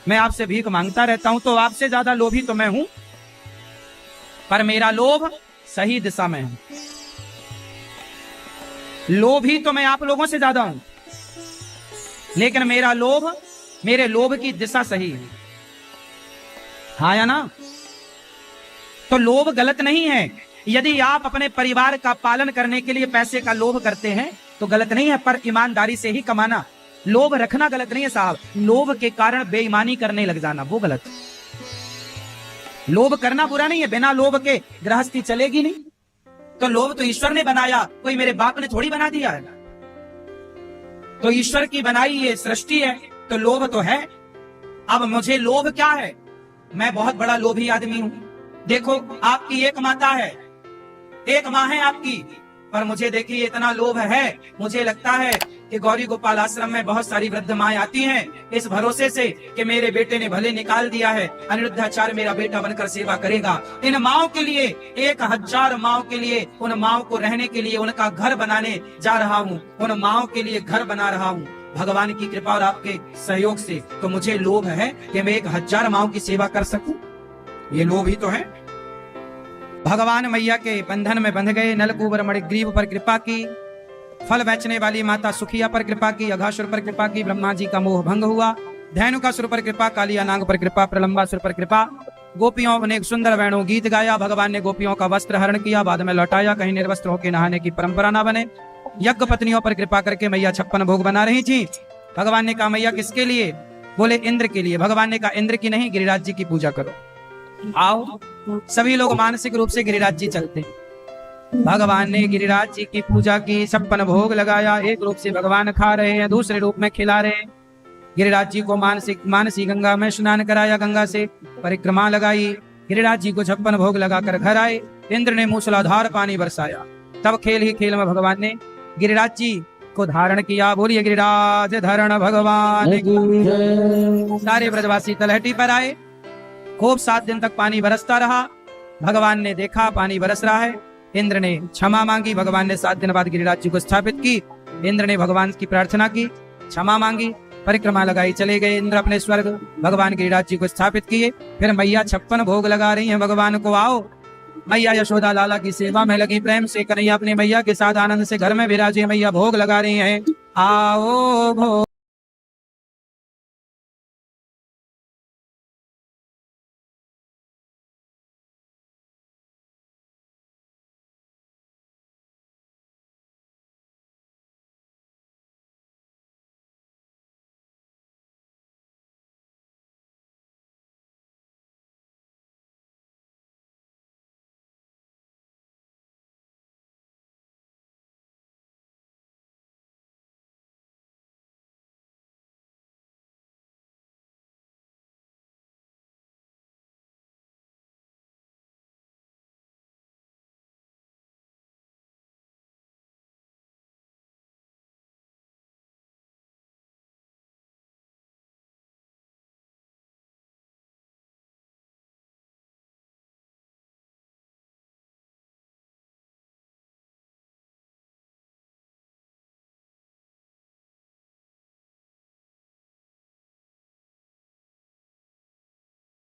मैं आपसे भीख मांगता रहता हूं। तो आपसे ज्यादा लोभी तो मैं हूं, पर मेरा लोभ सही दिशा में है। लोभी तो मैं आप लोगों से ज्यादा हूं, लेकिन मेरे लोभ की दिशा सही है, हाँ या ना? तो लोभ गलत नहीं है। यदि आप अपने परिवार का पालन करने के लिए पैसे का लोभ करते हैं तो गलत नहीं है, पर ईमानदारी से ही कमाना। लोभ रखना गलत नहीं है साहब, लोभ के कारण बेईमानी करने लग जाना वो गलत। लोभ करना बुरा नहीं है, बिना लोभ के गृहस्थी चलेगी नहीं। तो लोभ तो ईश्वर ने बनाया, कोई मेरे बाप ने थोड़ी बना दिया है। तो ईश्वर की बनाई ये सृष्टि है, तो लोभ तो है। अब मुझे लोभ क्या है? मैं बहुत बड़ा लोभी आदमी हूं। देखो आपकी एक माता है, एक माँ है आपकी, पर मुझे देखिए इतना लोभ है। मुझे लगता है कि गौरी गोपाल आश्रम में बहुत सारी वृद्ध माएं आती हैं इस भरोसे से कि मेरे बेटे ने भले निकाल दिया है, अनिरुद्धाचार्य मेरा बेटा बनकर सेवा करेगा। इन माओं के लिए, 1000 माओं के लिए, उन माओं को रहने के लिए उनका घर बनाने जा रहा हूँ, उन माओं के लिए घर बना रहा हूँ भगवान की कृपा और आपके सहयोग से। तो मुझे लोभ है कि मैं 1000 माओं की सेवा कर सकूं, ये लोभ ही तो है। भगवान मैया के बंधन में बंध गए, नलकूबर मणिग्रीव पर कृपा की, फल बेचने वाली माता सुखिया पर कृपा की, अघासुर पर कृपा की, ब्रह्मा जी का मोह भंग हुआ, धेनुकासुर पर कृपा, कालिया नाग पर कृपा, प्रलंबासुर पर कृपा। गोपियों ने एक सुंदर वेणु गीत गाया, भगवान ने गोपियों का वस्त्र हरण किया, बाद में लौटाया, कहीं निर्वस्त्र होकर नहाने की परंपरा ना बने। यज्ञ पत्नियों पर कृपा करके मैया 56 भोग बना रही थी। भगवान ने कहा मैया किसके लिए? बोले इंद्र के लिए। भगवान ने कहा इंद्र की नहीं, गिरिराज जी की पूजा करो। आओ सभी लोग मानसिक रूप से गिरिराज जी चलते। भगवान ने गिरिराज जी की पूजा की, 56 भोग लगाया। एक रूप से भगवान खा रहे हैं, दूसरे रूप में खिला रहे हैं। गिरिराज जी को मानसी गंगा में स्नान कराया, गंगा से परिक्रमा लगाई, गिरिराज जी को 56 भोग लगाकर घर आए। इंद्र ने मूसलाधार पानी बरसाया। तब खेल ही खेल में भगवान ने गिरिराज जी को धारण किया। बोलिए गिरिराज धरण भगवान की। सारे ब्रजवासी तलहटी पर आए, खूब 7 दिन तक पानी बरसता रहा। भगवान ने देखा पानी बरस रहा है, इंद्र ने क्षमा मांगी। भगवान ने 7 दिन बाद गिरिराज जी को स्थापित की। इंद्र ने भगवान की प्रार्थना की, क्षमा मांगी, परिक्रमा लगाई, चले गए इंद्र अपने स्वर्ग। भगवान गिरिराज जी को स्थापित किए। फिर मैया 56 भोग लगा रही हैं भगवान को। आओ मैया यशोदा लाला की सेवा में लगी, प्रेम से कन्हैया अपनी मैया के साथ आनंद से घर में विराजे। मैया भोग लगा रही हैं, आओ भोग